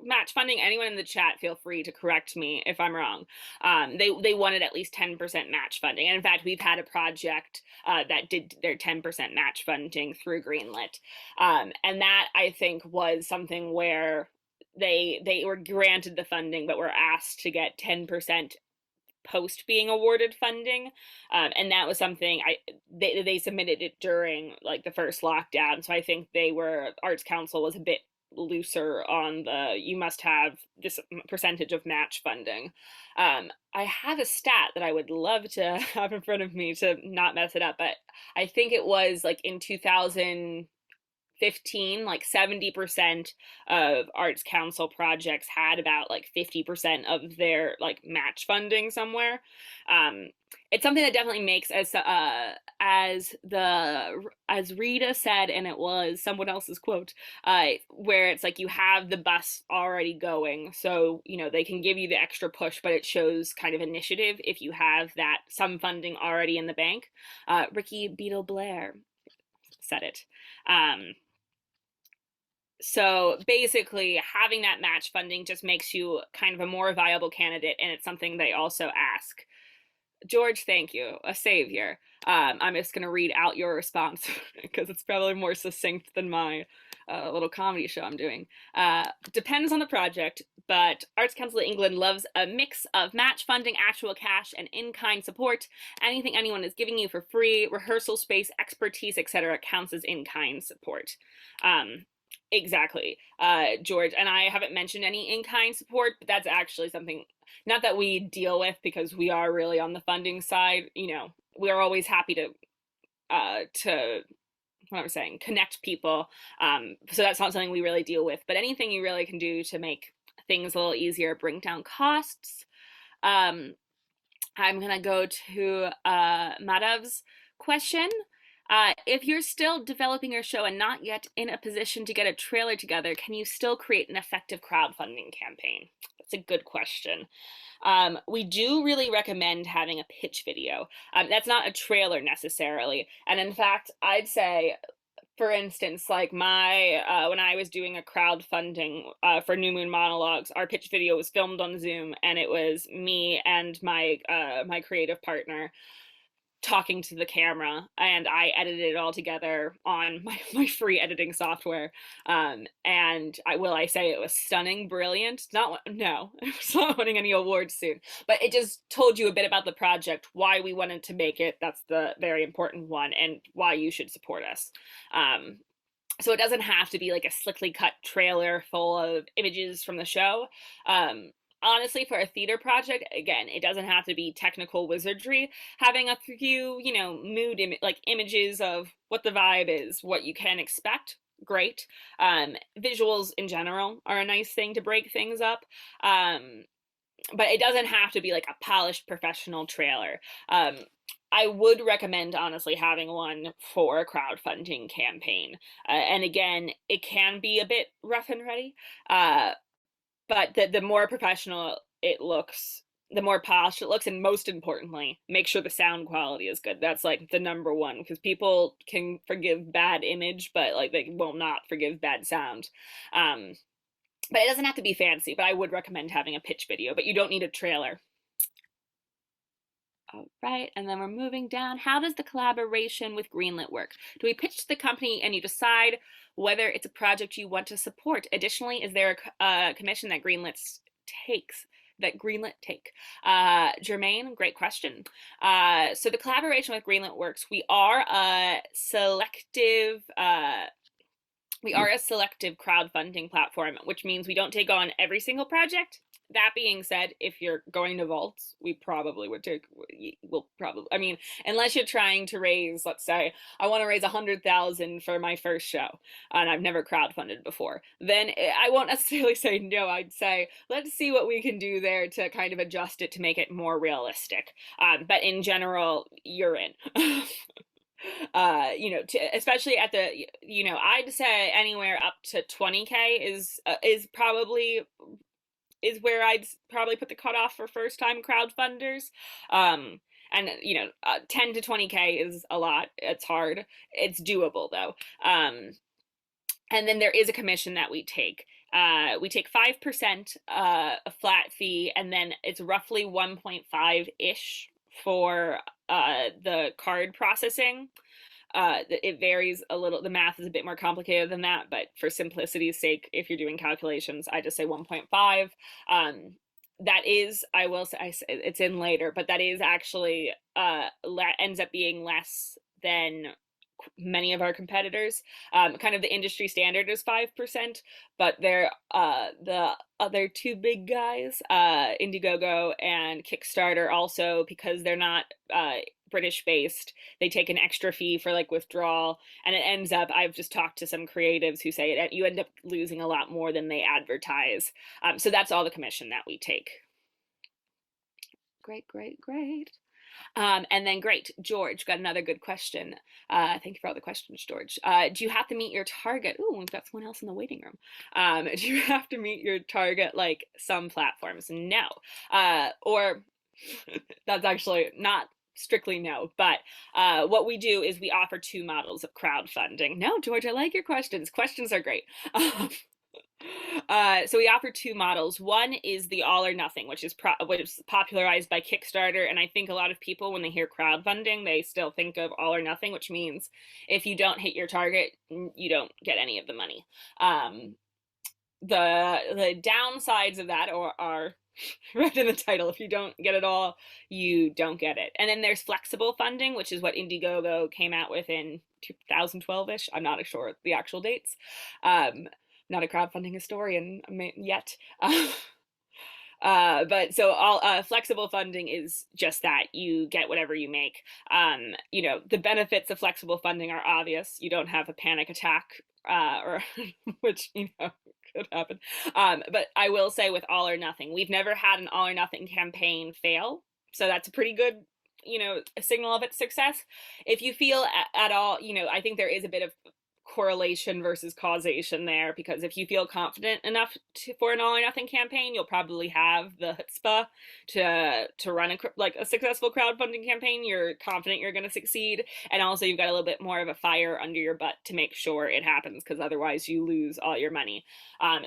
match funding. Anyone in the chat, feel free to correct me if I'm wrong. They wanted at least 10% match funding. And in fact, we've had a project that did their 10% match funding through Greenlit. And that, I think, was something where they were granted the funding, but were asked to get 10% post being awarded funding. And that was something they submitted it during the first lockdown. So I think Arts Council was a bit looser on the you must have this percentage of match funding. I have a stat that I would love to have in front of me to not mess it up, but I think it was like in 2015, like 70% of arts council projects had about like 50% of their like match funding somewhere. It's something that definitely makes, as Rita said, and it was someone else's quote, where it's like you have the bus already going, so you know they can give you the extra push, but it shows kind of initiative if you have that some funding already in the bank. Ricky Beetle Blair said it. So basically, having that match funding just makes you kind of a more viable candidate, and it's something they also ask. George, thank you, a savior. I'm just going to read out your response because it's probably more succinct than my little comedy show I'm doing. Depends on the project, but Arts Council of England loves a mix of match funding, actual cash, and in-kind support. Anything anyone is giving you for free, rehearsal space, expertise, etc., counts as in-kind support. Exactly, George. And I haven't mentioned any in-kind support, but that's actually something not that we deal with because we are really on the funding side. You know, we're always happy to what I'm saying, connect people. So that's not something we really deal with. But anything you really can do to make things a little easier, bring down costs. I'm gonna go to Madhav's question. If you're still developing your show and not yet in a position to get a trailer together, can you still create an effective crowdfunding campaign? That's a good question. We do really recommend having a pitch video. That's not a trailer necessarily. And in fact, I'd say, for instance, like my when I was doing a crowdfunding for New Moon Monologues, our pitch video was filmed on Zoom, and it was me and my my creative partner talking to the camera, and I edited it all together on my free editing software. And I say it was stunning, brilliant. Not no, it's not winning any awards soon, but it just told you a bit about the project, why we wanted to make it. That's the very important one, and why you should support us. So it doesn't have to be like a slickly cut trailer full of images from the show. Honestly, for a theater project, again, it doesn't have to be technical wizardry. Having a few, you know, like images of what the vibe is, what you can expect, great. Visuals in general are a nice thing to break things up. But it doesn't have to be like a polished professional trailer. I would recommend, honestly, having one for a crowdfunding campaign. And again, it can be a bit rough and ready. But the more professional it looks, the more polished it looks, and most importantly, make sure the sound quality is good. That's like the number one, because people can forgive bad image, but like they will not forgive bad sound. But it doesn't have to be fancy, but I would recommend having a pitch video, but you don't need a trailer. All right, and then we're moving down. How does the collaboration with Greenlit work? Do we pitch to the company and you decide whether it's a project you want to support? Additionally, is there a commission that Greenlit takes? Jermaine, great question. So the collaboration with Greenlit works. We are a selective crowdfunding platform, which means we don't take on every single project. That being said, if you're going to vaults, I mean, unless you're trying to raise, let's say, I want to raise 100,000 for my first show, and I've never crowdfunded before, then I won't necessarily say no. I'd say, let's see what we can do there to kind of adjust it to make it more realistic. But in general, you're in. You know, especially at the, you know, I'd say anywhere up to 20K is where I'd probably put the cutoff for first time crowdfunders. And you know, 10 to 20K is a lot. It's hard. It's doable though. And then there is a commission that we take. We take 5%, a flat fee, and then it's roughly 1.5-ish for the card processing. It varies a little. The math is a bit more complicated than that, but for simplicity's sake, if you're doing calculations, I just say 1.5. That is, I will say, it's in later, but that is actually ends up being less than many of our competitors. Kind of the industry standard is 5%, but they're the other two big guys, Indiegogo and Kickstarter, also because they're not British-based, they take an extra fee for like withdrawal, and it ends up. I've just talked to some creatives who say you end up losing a lot more than they advertise. So that's all the commission that we take. Great, great, great. And then great, George, got another good question. Thank you for all the questions, George. Do you have to meet your target? Ooh, we've got someone else in the waiting room. Do you have to meet your target like some platforms? No. Or that's actually not strictly no, but what we do is we offer two models of crowdfunding. No, George, I like your questions. Questions are great. So we offer two models. One is the all or nothing, which is popularized by Kickstarter. And I think a lot of people, when they hear crowdfunding, they still think of all or nothing, which means if you don't hit your target, you don't get any of the money. The downsides of that are right in the title. If you don't get it all, you don't get it. And then there's flexible funding, which is what Indiegogo came out with in 2012-ish. I'm not sure the actual dates. Not a crowdfunding historian yet. But so all flexible funding is just that you get whatever you make. You know, the benefits of flexible funding are obvious. You don't have a panic attack, or which, you know, could happen. But I will say with all or nothing, we've never had an all or nothing campaign fail. So that's a pretty good, you know, a signal of its success. If you feel at all, you know, I think there is a bit of correlation versus causation there, because if you feel confident enough for an all or nothing campaign, you'll probably have the chutzpah to run a successful crowdfunding campaign. You're confident you're going to succeed, and also you've got a little bit more of a fire under your butt to make sure it happens, because otherwise you lose all your money.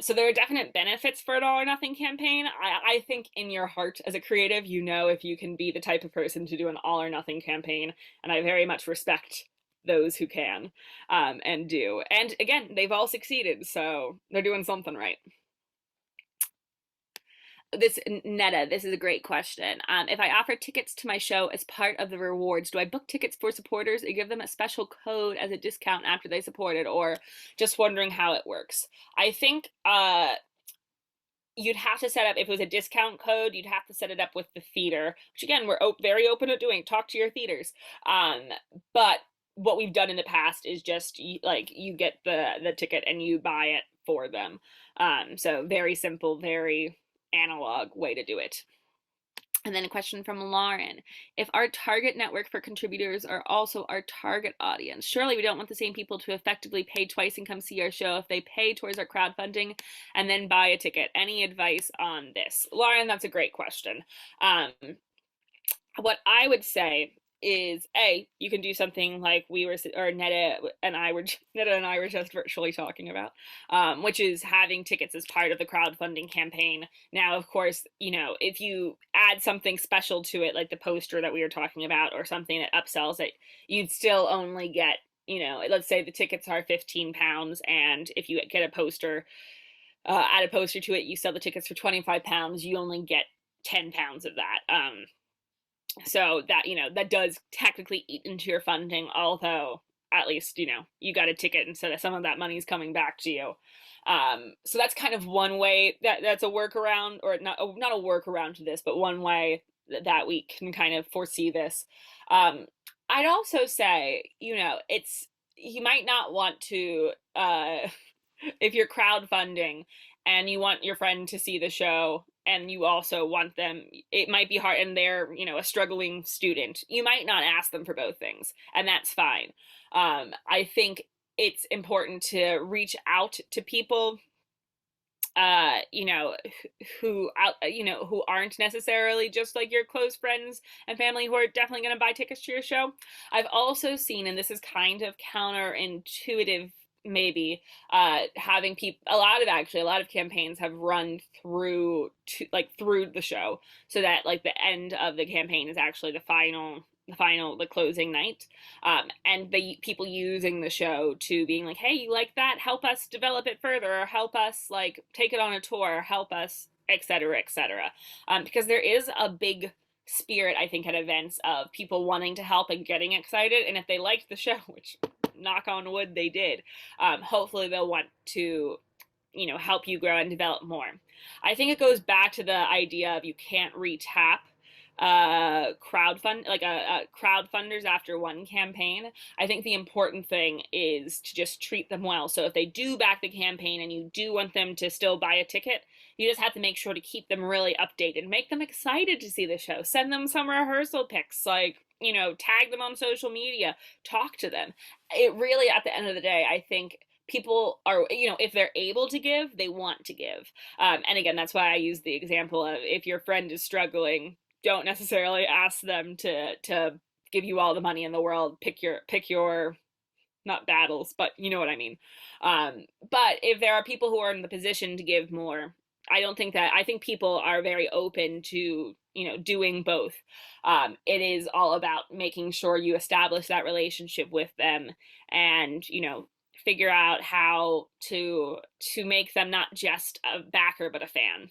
So there are definite benefits for an all or nothing campaign. I think in your heart as a creative, you know, if you can be the type of person to do an all or nothing campaign, and I very much respect those who can and do. And again, they've all succeeded, so they're doing something right. This Netta, this is a great question. If I offer tickets to my show as part of the rewards, do I book tickets for supporters or give them a special code as a discount after they supported, or just wondering how it works? I think you'd have to set up, if it was a discount code, you'd have to set it up with the theater, which again, we're very open at doing. Talk to your theaters. But what we've done in the past is just like you get the ticket and you buy it for them. So very simple, very analog way to do it. And then a question from Lauren. If our target network for contributors are also our target audience, surely we don't want the same people to effectively pay twice and come see our show if they pay towards our crowdfunding and then buy a ticket. Any advice on this? Lauren, that's a great question. What I would say is, you can do something like Netta and I were just virtually talking about, which is having tickets as part of the crowdfunding campaign. Now, of course, you know, if you add something special to it, like the poster that we were talking about, or something that upsells it, you'd still only get, you know, let's say the tickets are £15, and if you get a poster, add a poster to it, you sell the tickets for £25, you only get £10 of that. So that, you know, that does technically eat into your funding, although at least, you know, you got a ticket and so that some of that money is coming back to you. So that's kind of one way that's a workaround, or not a workaround to this, but one way that we can kind of foresee this. I'd also say, you know, you might not want to, if you're crowdfunding and you want your friend to see the show and you also want them, it might be hard, and they're, you know, a struggling student, you might not ask them for both things, and that's fine. I think it's important to reach out to people, you know, who aren't necessarily just like your close friends and family who are definitely going to buy tickets to your show. I've also seen, and this is kind of counterintuitive maybe, having people, a lot of campaigns have run through the show, so that like the end of the campaign is actually the closing night, and the people using the show to being like, hey, you like that, help us develop it further, or help us like take it on a tour, help us, etc., because there is a big spirit, I think, at events of people wanting to help and getting excited, and if they liked the show, which knock on wood, they did. Hopefully they'll want to, help you grow and develop more. I think it goes back to the idea of you can't retap crowdfunders after one campaign. I think the important thing is to just treat them well. So if they do back the campaign and you do want them to still buy a ticket, you just have to make sure to keep them really updated, make them excited to see the show, send them some rehearsal pics, tag them on social media, talk to them. It really, at the end of the day, I think people are, if they're able to give, they want to give. And again, that's why I use the example of, if your friend is struggling, don't necessarily ask them to give you all the money in the world. Pick your not battles, but you know what I mean. But if there are people who are in the position to give more, I think people are very open to, doing both. It is all about making sure you establish that relationship with them, and, figure out how to make them not just a backer, but a fan.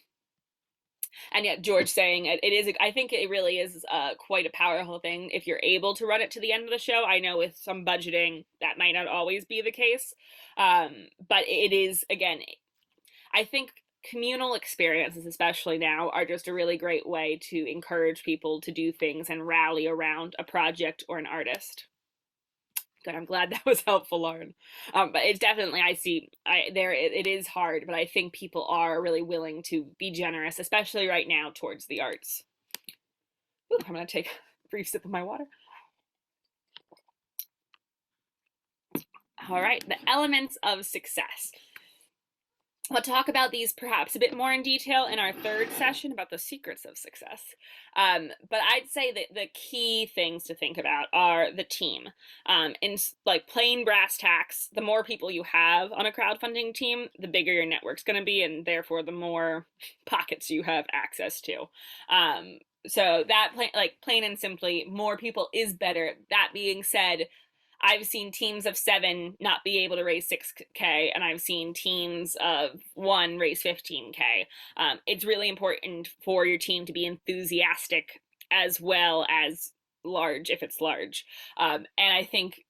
And yet George saying it is, I think it really is quite a powerful thing if you're able to run it to the end of the show. I know with some budgeting that might not always be the case, but it is, again, I think communal experiences, especially now, are just a really great way to encourage people to do things and rally around a project or an artist. Good, I'm glad that was helpful, Lauren. But it's definitely, it is hard, but I think people are really willing to be generous, especially right now, towards the arts. Ooh, I'm gonna take a brief sip of my water. All right, the elements of success. We'll talk about these perhaps a bit more in detail in our third session about the secrets of success. But I'd say that the key things to think about are the team. In plain brass tacks, the more people you have on a crowdfunding team, the bigger your network's going to be, and therefore the more pockets you have access to. So that plain and simply, more people is better. That being said, I've seen teams of 7 not be able to raise 6K, and I've seen teams of 1 raise 15K. It's really important for your team to be enthusiastic as well as large, if it's large. And I think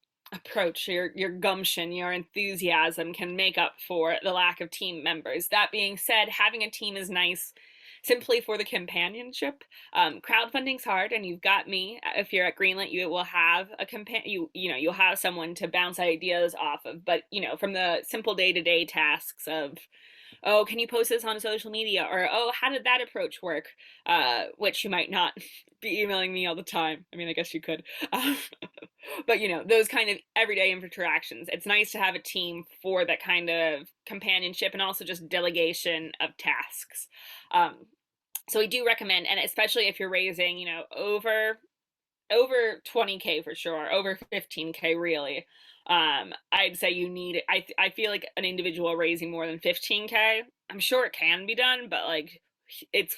your gumption, your enthusiasm can make up for the lack of team members. That being said, having a team is nice simply for the companionship. Crowdfunding's hard, and you've got me. If you're at Greenlit, you will have a you'll have someone to bounce ideas off of. But from the simple day-to-day tasks of, oh, can you post this on social media? Or, oh, how did that approach work? Which you might not be emailing me all the time. I mean, I guess you could. But, those kind of everyday interactions. It's nice to have a team for that kind of companionship and also just delegation of tasks. So we do recommend, and especially if you're raising, over 20K for sure, over 15K really, I'd say you need, I feel like an individual raising more than 15K, I'm sure it can be done, but it's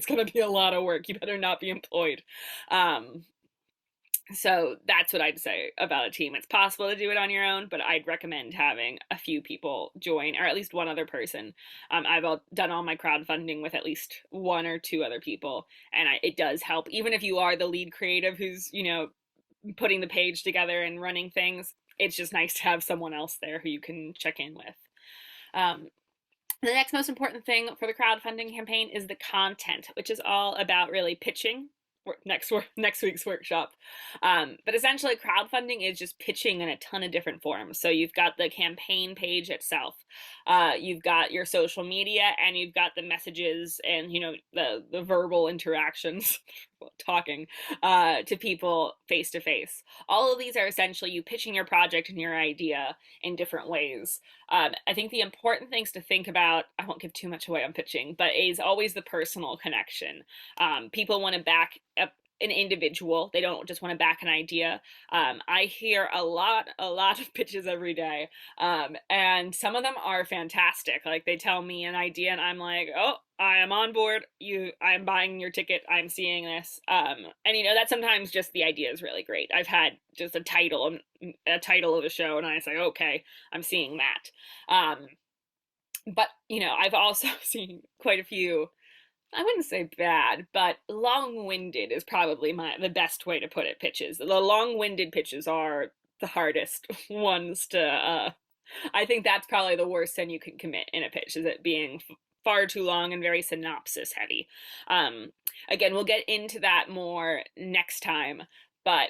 gonna be a lot of work. You better not be employed. So that's what I'd say about a team. It's possible to do it on your own, but I'd recommend having a few people join, or at least one other person. I've done all my crowdfunding with at least 1 or 2 other people, and it does help. Even if you are the lead creative who's, putting the page together and running things, it's just nice to have someone else there who you can check in with. The next most important thing for the crowdfunding campaign is the content, which is all about really pitching. Next week's workshop. But essentially crowdfunding is just pitching in a ton of different forms. So you've got the campaign page itself, you've got your social media, and you've got the messages and the verbal interactions talking to people face to face. All of these are essentially you pitching your project and your idea in different ways. I think the important things to think about, I won't give too much away on pitching, but is always the personal connection. People want to back up an individual. They don't just want to back an idea. I hear a lot of pitches every day. And some of them are fantastic. Like they tell me an idea and I'm like, oh, I am on board. I'm buying your ticket. I'm seeing this. And that sometimes just the idea is really great. I've had just a title of a show and I say, okay, I'm seeing that. But I've also seen quite a few, I wouldn't say bad, but long-winded is probably the best way to put it, pitches. The long-winded pitches are the hardest ones to I think that's probably the worst sin you can commit in a pitch, is it being far too long and very synopsis heavy. Um, Again, we'll get into that more next time, but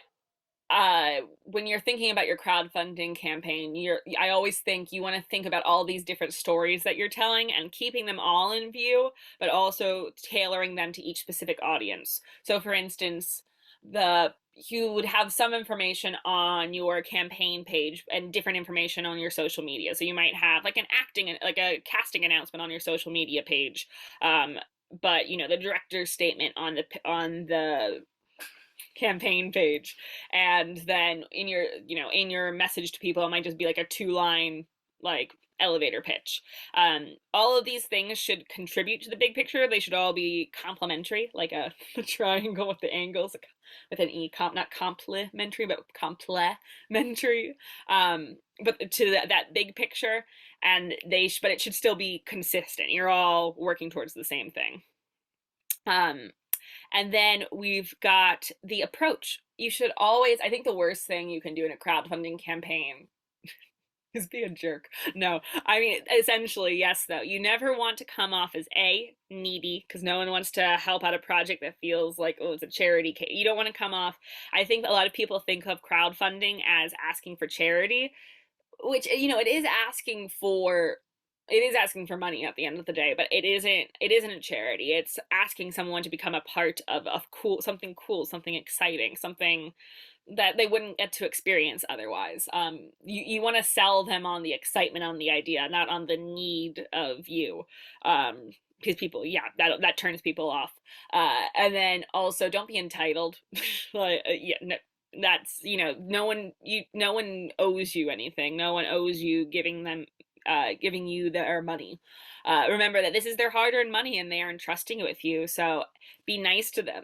when you're thinking about your crowdfunding campaign, I always think you want to think about all these different stories that you're telling and keeping them all in view, but also tailoring them to each specific audience. So for instance, the you would have some information on your campaign page and different information on your social media. So you might have like like a casting announcement on your social media page, um, but you know, the director's statement on the campaign page, and then in your, you know, in your message to people, it might just be like a 2 line like elevator pitch. All of these things should contribute to the big picture. They should all be complementary, like a triangle with the angles with an e, not complementary but complementary, but to that big picture. And but it should still be consistent. You're all working towards the same thing. And then we've got the approach. You should always, I think the worst thing you can do in a crowdfunding campaign is be a jerk. No, I mean, essentially, yes, though. You never want to come off as needy, because no one wants to help out a project that feels like, oh, it's a charity case. You don't want to come off. I think a lot of people think of crowdfunding as asking for charity, which, you know, it is asking for money at the end of the day, but it isn't a charity. It's asking someone to become a part of a cool, something exciting, something that they wouldn't get to experience otherwise. You want to sell them on the excitement, on the idea, not on the need of you. Because people, yeah, that turns people off. And then also, don't be entitled. Like, yeah, no, that's, you know, no one owes you anything. No one owes you giving you their money. Remember that this is their hard-earned money and they are entrusting it with you. So be nice to them,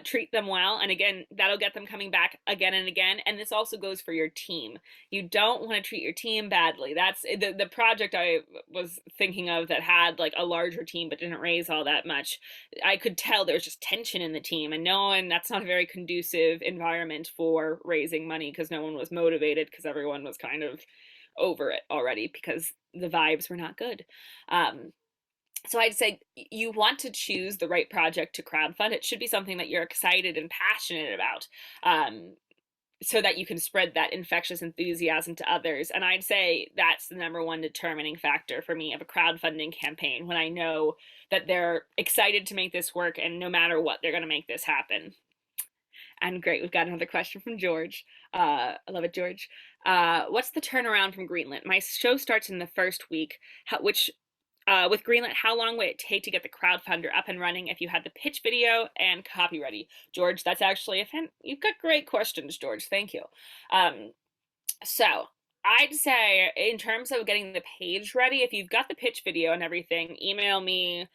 treat them well, and again, that'll get them coming back again and again. And this also goes for your team. You don't want to treat your team badly. That's the project I was thinking of that had like a larger team but didn't raise all that much. I could tell there was just tension in the team, and that's not a very conducive environment for raising money, because no one was motivated, because everyone was kind of over it already because the vibes were not good. So I'd say you want to choose the right project to crowdfund. It should be something that you're excited and passionate about, so that you can spread that infectious enthusiasm to others. And I'd say that's the number one determining factor for me of a crowdfunding campaign, when I know that they're excited to make this work, and no matter what, they're going to make this happen. And great, we've got another question from George. I love it, George. What's the turnaround from Greenlit? My show starts in the first week. With Greenlit, how long would it take to get the crowdfunder up and running if you had the pitch video and copy ready? George, that's actually you've got great questions, George. Thank you. So I'd say, in terms of getting the page ready, if you've got the pitch video and everything, email me.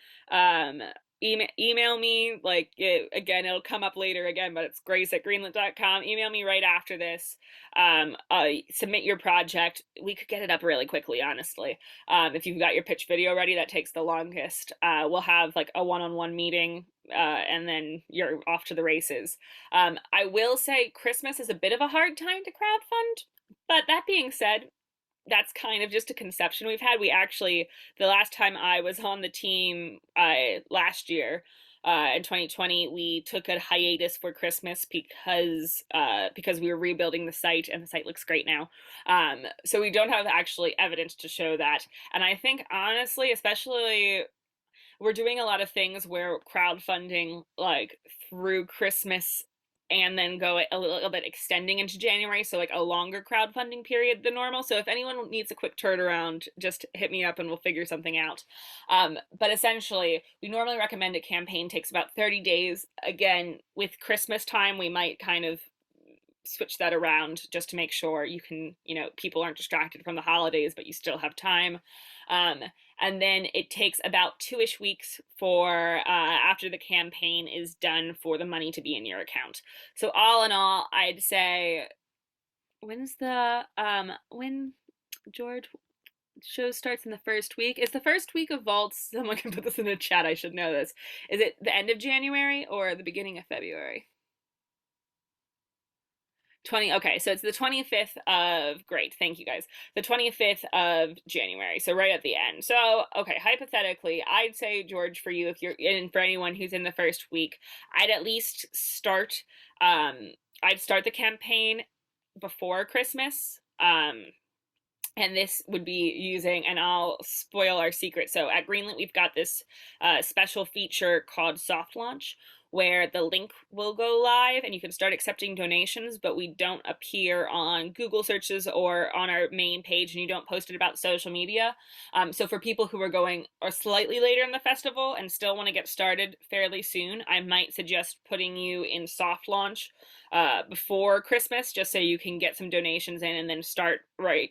Email me, like, again, it'll come up later again, but it's grace@greenlit.com. Email me right after this. Submit your project. We could get it up really quickly, honestly. If you've got your pitch video ready, that takes the longest. We'll have like a one-on-one meeting, and then you're off to the races. I will say Christmas is a bit of a hard time to crowdfund, but that being said, that's kind of just a conception we've had. We actually, the last time I was on the team, last year, in 2020, we took a hiatus for Christmas because we were rebuilding the site, and the site looks great now. So we don't have actually evidence to show that. And I think, honestly, especially, we're doing a lot of things where crowdfunding like through Christmas and then go a little bit extending into January, so like a longer crowdfunding period than normal. So if anyone needs a quick turnaround, just hit me up and we'll figure something out. But essentially, we normally recommend a campaign takes about 30 days. Again, with Christmas time, we might kind of switch that around just to make sure you can, you know, people aren't distracted from the holidays, but you still have time. And then it takes about 2-ish weeks for after the campaign is done for the money to be in your account. So all in all, I'd say, when George, show starts in the first week? Is the first week of Vaults, someone can put this in the chat, I should know this. Is it the end of January or the beginning of February? Okay, so it's the 25th of, great, thank you guys. The 25th of January, so right at the end. So, okay, hypothetically, I'd say, George, for you, if you're in, for anyone who's in the first week, I'd at least start, I'd start the campaign before Christmas. And this would be using, and I'll spoil our secret. So at Greenlit, we've got this special feature called Soft Launch, where the link will go live and you can start accepting donations, but we don't appear on Google searches or on our main page, and you don't post it about social media. So for people who are going or slightly later in the festival and still want to get started fairly soon, I might suggest putting you in soft launch before Christmas, just so you can get some donations in and then start bright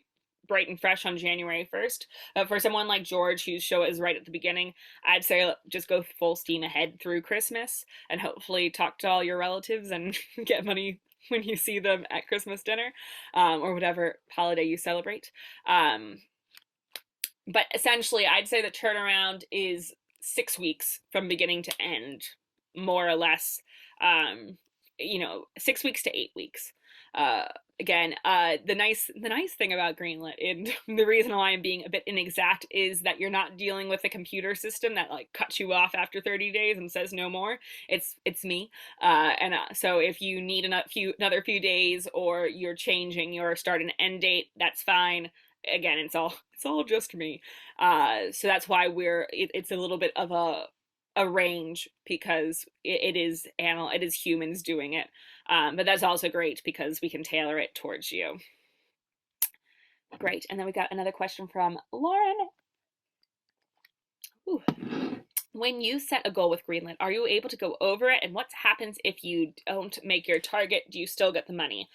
and fresh on January 1st. For someone like George, whose show is right at the beginning, I'd say just go full steam ahead through Christmas and hopefully talk to all your relatives and get money when you see them at Christmas dinner, or whatever holiday you celebrate. But essentially, I'd say the turnaround is 6 weeks from beginning to end, more or less. 6 weeks to 8 weeks. Again, the nice thing about Greenlit, and the reason why I'm being a bit inexact, is that you're not dealing with a computer system that like cuts you off after 30 days and says no more. It's me, so if you need another few days, or you're changing your start and end date, that's fine. Again, it's all just me. So that's why it's a little bit of a range, because it is humans doing it. But that's also great because we can tailor it towards you. Great. And then we got another question from Lauren. Ooh. When you set a goal with Greenlit, are you able to go over it? And what happens if you don't make your target? Do you still get the money?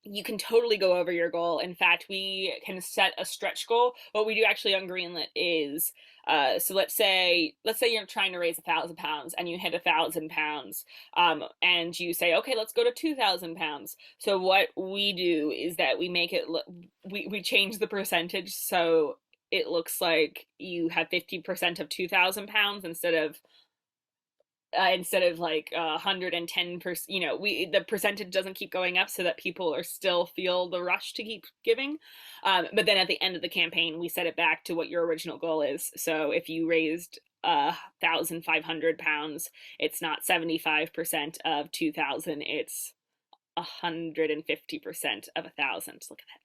You can totally go over your goal. In fact, we can set a stretch goal. What we do actually on Greenlit is, so let's say you're trying to raise £1,000 and you hit £1,000, and you say, okay, let's go to £2,000. So what we do is that we make it, we change the percentage so it looks like you have 50% of £2,000 instead of like 110%. The percentage doesn't keep going up so that people still feel the rush to keep giving. But then at the end of the campaign, we set it back to what your original goal is. So if you raised £1,500, it's not 75% of 2,000, it's 150% of 1,000. Look at that.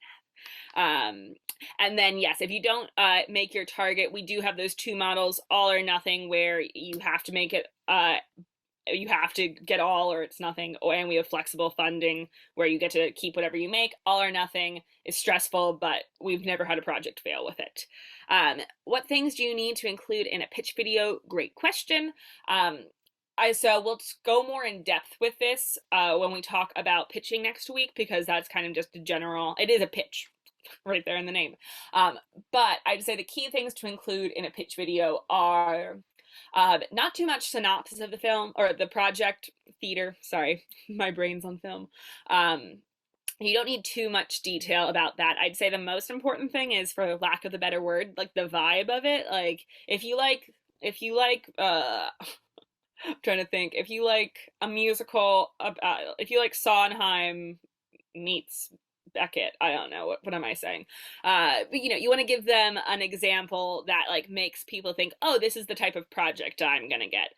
And then yes, if you don't make your target, we do have those two models, all or nothing, where you have to make it, you have to get all or it's nothing, and we have flexible funding where you get to keep whatever you make. All or nothing is stressful, but we've never had a project fail with it. What things do you need to include in a pitch video? Great question. So we'll go more in depth with this when we talk about pitching next week, because that's kind of just a general, it is a pitch right there in the name. But I'd say the key things to include in a pitch video are not too much synopsis of the film or the project theater. Sorry, my brain's on film. You don't need too much detail about that. I'd say the most important thing is, for lack of a better word, like the vibe of it. Like if you like I'm trying to think, if you like a musical, if you like Sondheim meets Beckett, I don't know, what am I saying? But you want to give them an example that like makes people think, oh, this is the type of project I'm gonna get.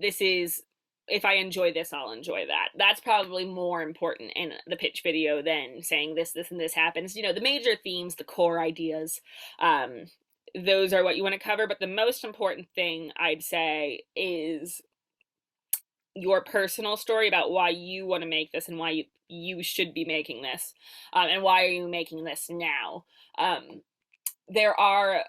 This is, if I enjoy this, I'll enjoy that. That's probably more important in the pitch video than saying this, and this happens. The major themes, the core ideas, those are what you want to cover. But the most important thing, I'd say, is your personal story about why you want to make this and why you should be making this, and why are you making this now. There are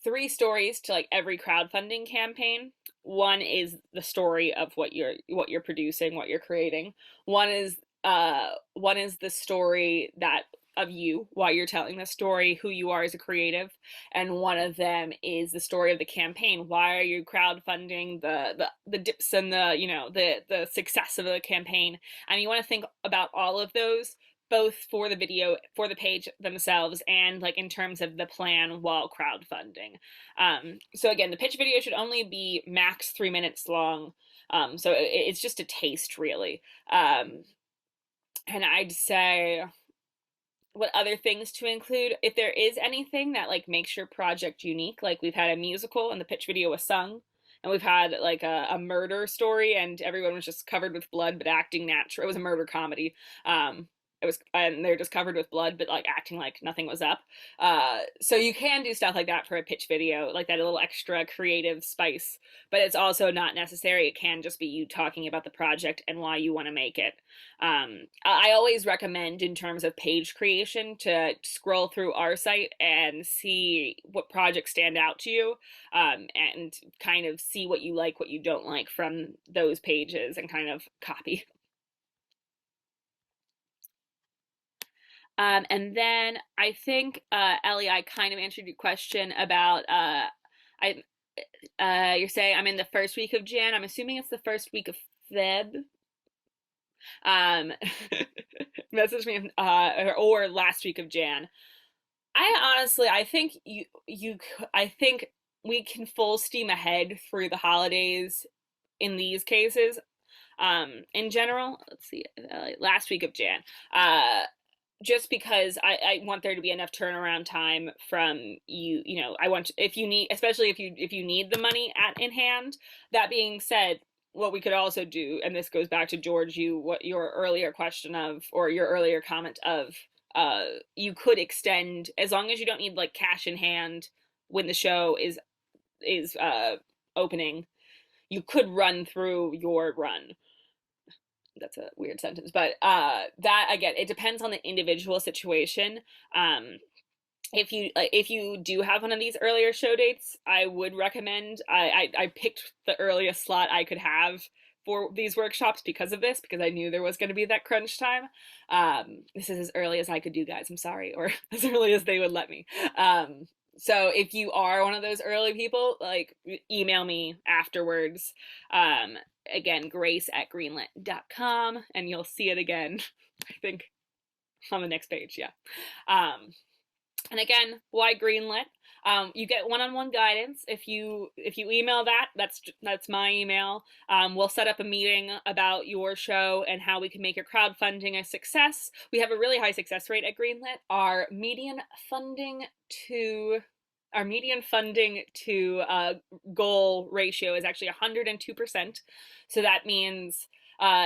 3 stories to like every crowdfunding campaign. One is the story of what you're producing, what you're creating. One is the story of you, why you're telling the story, who you are as a creative. And one of them is the story of the campaign. Why are you crowdfunding, the dips and the success of the campaign? And you want to think about all of those, both for the video, for the page themselves, and like in terms of the plan while crowdfunding. So again, the pitch video should only be max 3 minutes long. So it's just a taste, really. And I'd say what other things to include, if there is anything that like makes your project unique. Like we've had a musical and the pitch video was sung, and we've had like a murder story and everyone was just covered with blood but acting natural. It was a murder comedy. It was, and they're just covered with blood but like acting like nothing was up. So you can do stuff like that for a pitch video, like that little extra creative spice, but it's also not necessary. It can just be you talking about the project and why you want to make it. I always recommend, in terms of page creation, to scroll through our site and see what projects stand out to you, and kind of see what you like, what you don't like from those pages, and kind of copy. And then I think, Ellie, I kind of answered your question about, I you're saying I'm in the first week of Jan. I'm assuming it's the first week of Feb. Um, message me, or last week of Jan. I honestly, I think I think we can full steam ahead through the holidays in these cases. In general, let's see, last week of Jan. Just because I want there to be enough turnaround time from you. You know, I want, if you need, especially if you need the money in hand. That being said, what we could also do, and this goes back to George, what your earlier question of, or your earlier comment of, you could extend, as long as you don't need like cash in hand when the show is opening. You could run through your run. That's a weird sentence, but that, again, it depends on the individual situation. um if you do have one of these earlier show dates, I would recommend, I picked the earliest slot I could have for these workshops because of this, because I knew there was going to be that crunch time. This is as early as I could do, guys, I'm sorry, or as early as they would let me. So if you are one of those early people, like, email me afterwards. Again, grace@greenlit.com, and you'll see it again, I think, on the next page. Yeah. And again, why Greenlit? You get one-on-one guidance if you email that. That's my email. We'll set up a meeting about your show and how we can make your crowdfunding a success. We have a really high success rate at Greenlit. Our median funding to goal ratio is actually 102%. So that means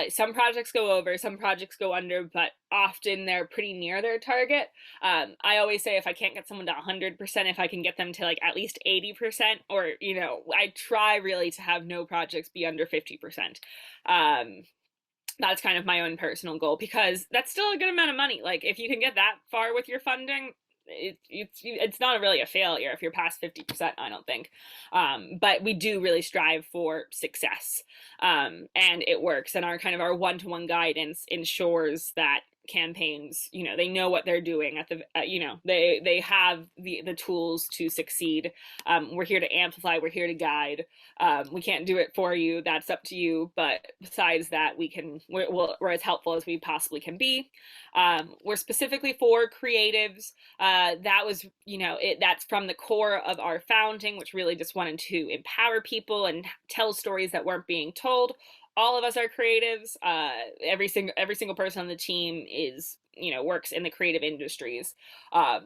some projects go over, some projects go under, but often they're pretty near their target. I always say, if I can't get someone to 100%, if I can get them to like at least 80%, or, you know, I try really to have no projects be under 50%. That's kind of my own personal goal, because that's still a good amount of money. Like, if you can get that far with your funding, it's not really a failure if you're past 50%, I don't think. But we do really strive for success, and it works. And our one-to-one guidance ensures that campaigns, you know, they know what they're doing at the, you know, they have the tools to succeed. We're here to amplify, we're here to guide. We can't do it for you, that's up to you, but besides that, we're as helpful as we possibly can be. We're specifically for creatives. That was, you know, that's from the core of our founding, which really just wanted to empower people and tell stories that weren't being told. All of us are creatives. Every single person on the team is, you know, works in the creative industries. I'm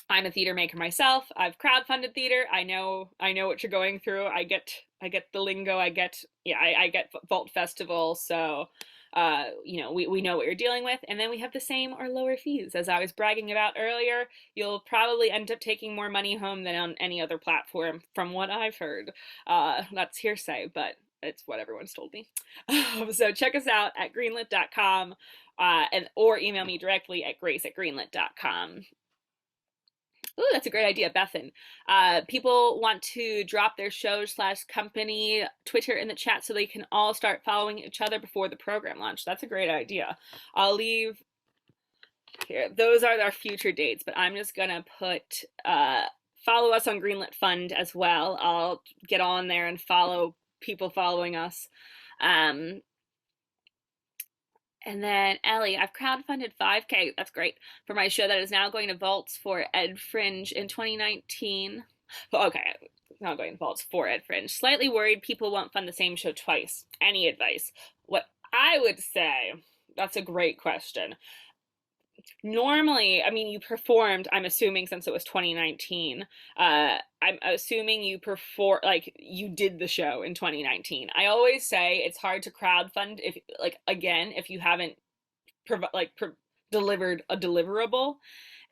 a theater maker myself. I've crowdfunded theater. I know what you're going through. I get the lingo. I get Vault Festival. So, you know, we know what you're dealing with. And then we have the same or lower fees. As I was bragging about earlier, you'll probably end up taking more money home than on any other platform, from what I've heard. That's hearsay, but it's what everyone's told me. So check us out at greenlit.com, or email me directly at grace@greenlit.com. Ooh, that's a great idea, Bethan. People want to drop their show/company Twitter in the chat so they can all start following each other before the program launch. That's a great idea. I'll leave here. Those are our future dates, but I'm just gonna put follow us on Greenlit Fund as well. I'll get on there and follow people following us. And then Ellie, I've crowdfunded 5K, that's great, for my show that is now going to vaults for Ed Fringe in 2019. Well, okay, not going to vaults for Ed Fringe. Slightly worried people won't fund the same show twice. Any advice? What I would say, That's a great question. Normally, I mean, you performed, I'm assuming since it was 2019, I'm assuming you perform like you did the show in 2019. I always say it's hard to crowdfund if like again, if you haven't delivered a deliverable.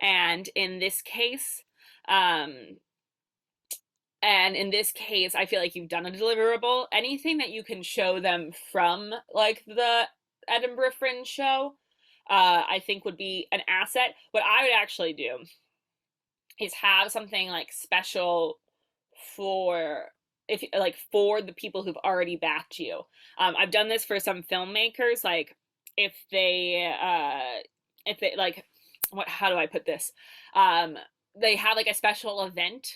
And in this case, um and in this case, I feel like you've done a deliverable. Anything that you can show them from like the Edinburgh Fringe show, I think would be an asset. What I would actually do is have something like special for if like for the people who've already backed you. I've done this for some filmmakers, like if they like what how do I put this? Um, they have like a special event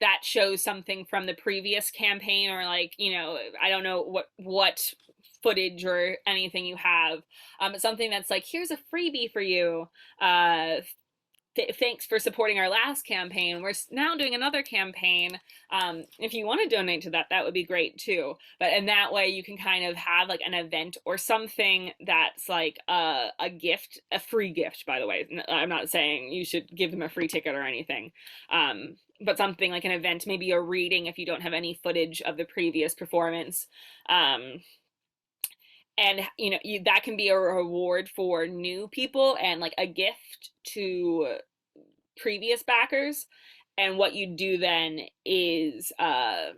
that shows something from the previous campaign, or like, you know, I don't know what footage or anything you have, something that's like, here's a freebie for you, thanks for supporting our last campaign. We're now doing another campaign. If you want to donate to that, that would be great too. But in that way, you can kind of have like an event or something that's like a gift, a free gift, by the way. I'm not saying you should give them a free ticket or anything. But something like an event, maybe a reading if you don't have any footage of the previous performance. And you know that can be a reward for new people and like a gift to previous backers. And what you do then is and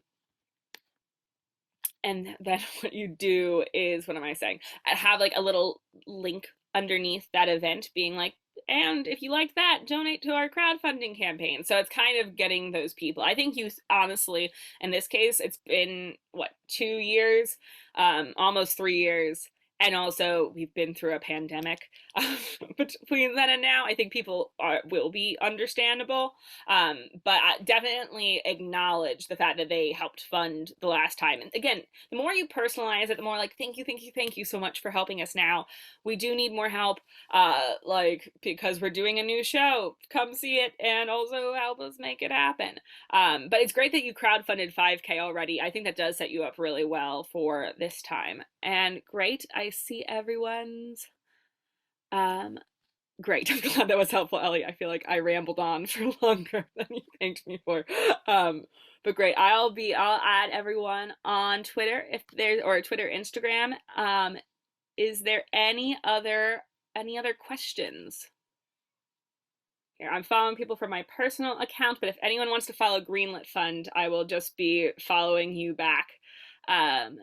then what you do is, what am I saying, have like a little link underneath that event being like, and if you like that, donate to our crowdfunding campaign. So it's kind of getting those people. I think you honestly, in this case, it's been what, 2 years, almost 3 years. And also, we've been through a pandemic. Between then and now, I think people will be understandable. But I definitely acknowledge the fact that they helped fund the last time. And again, the more you personalize it, the more like, thank you so much for helping us now. We do need more help, like, because we're doing a new show. Come see it and also help us make it happen. But it's great that you crowdfunded 5K already. I think that does set you up really well for this time. And great, I see everyone's. Um, Great. I'm glad that was helpful, Ellie. I feel like I rambled on for longer than you thanked me for. Um, but great. I'll add everyone on Twitter if there's, or Twitter, Instagram. Is there any other questions? Here, I'm following people from my personal account, but if anyone wants to follow Greenlit Fund, I will just be following you back. Um,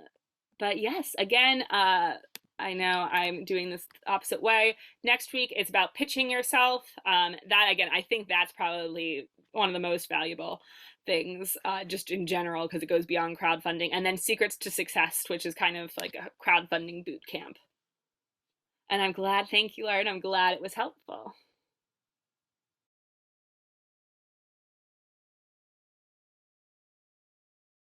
but yes, again, I know I'm doing this opposite way. Next week, it's about pitching yourself. That, again, I think that's probably one of the most valuable things, just in general, because it goes beyond crowdfunding. And then Secrets to Success, which is kind of like a crowdfunding boot camp. And I'm glad, thank you, Lauren. I'm glad it was helpful.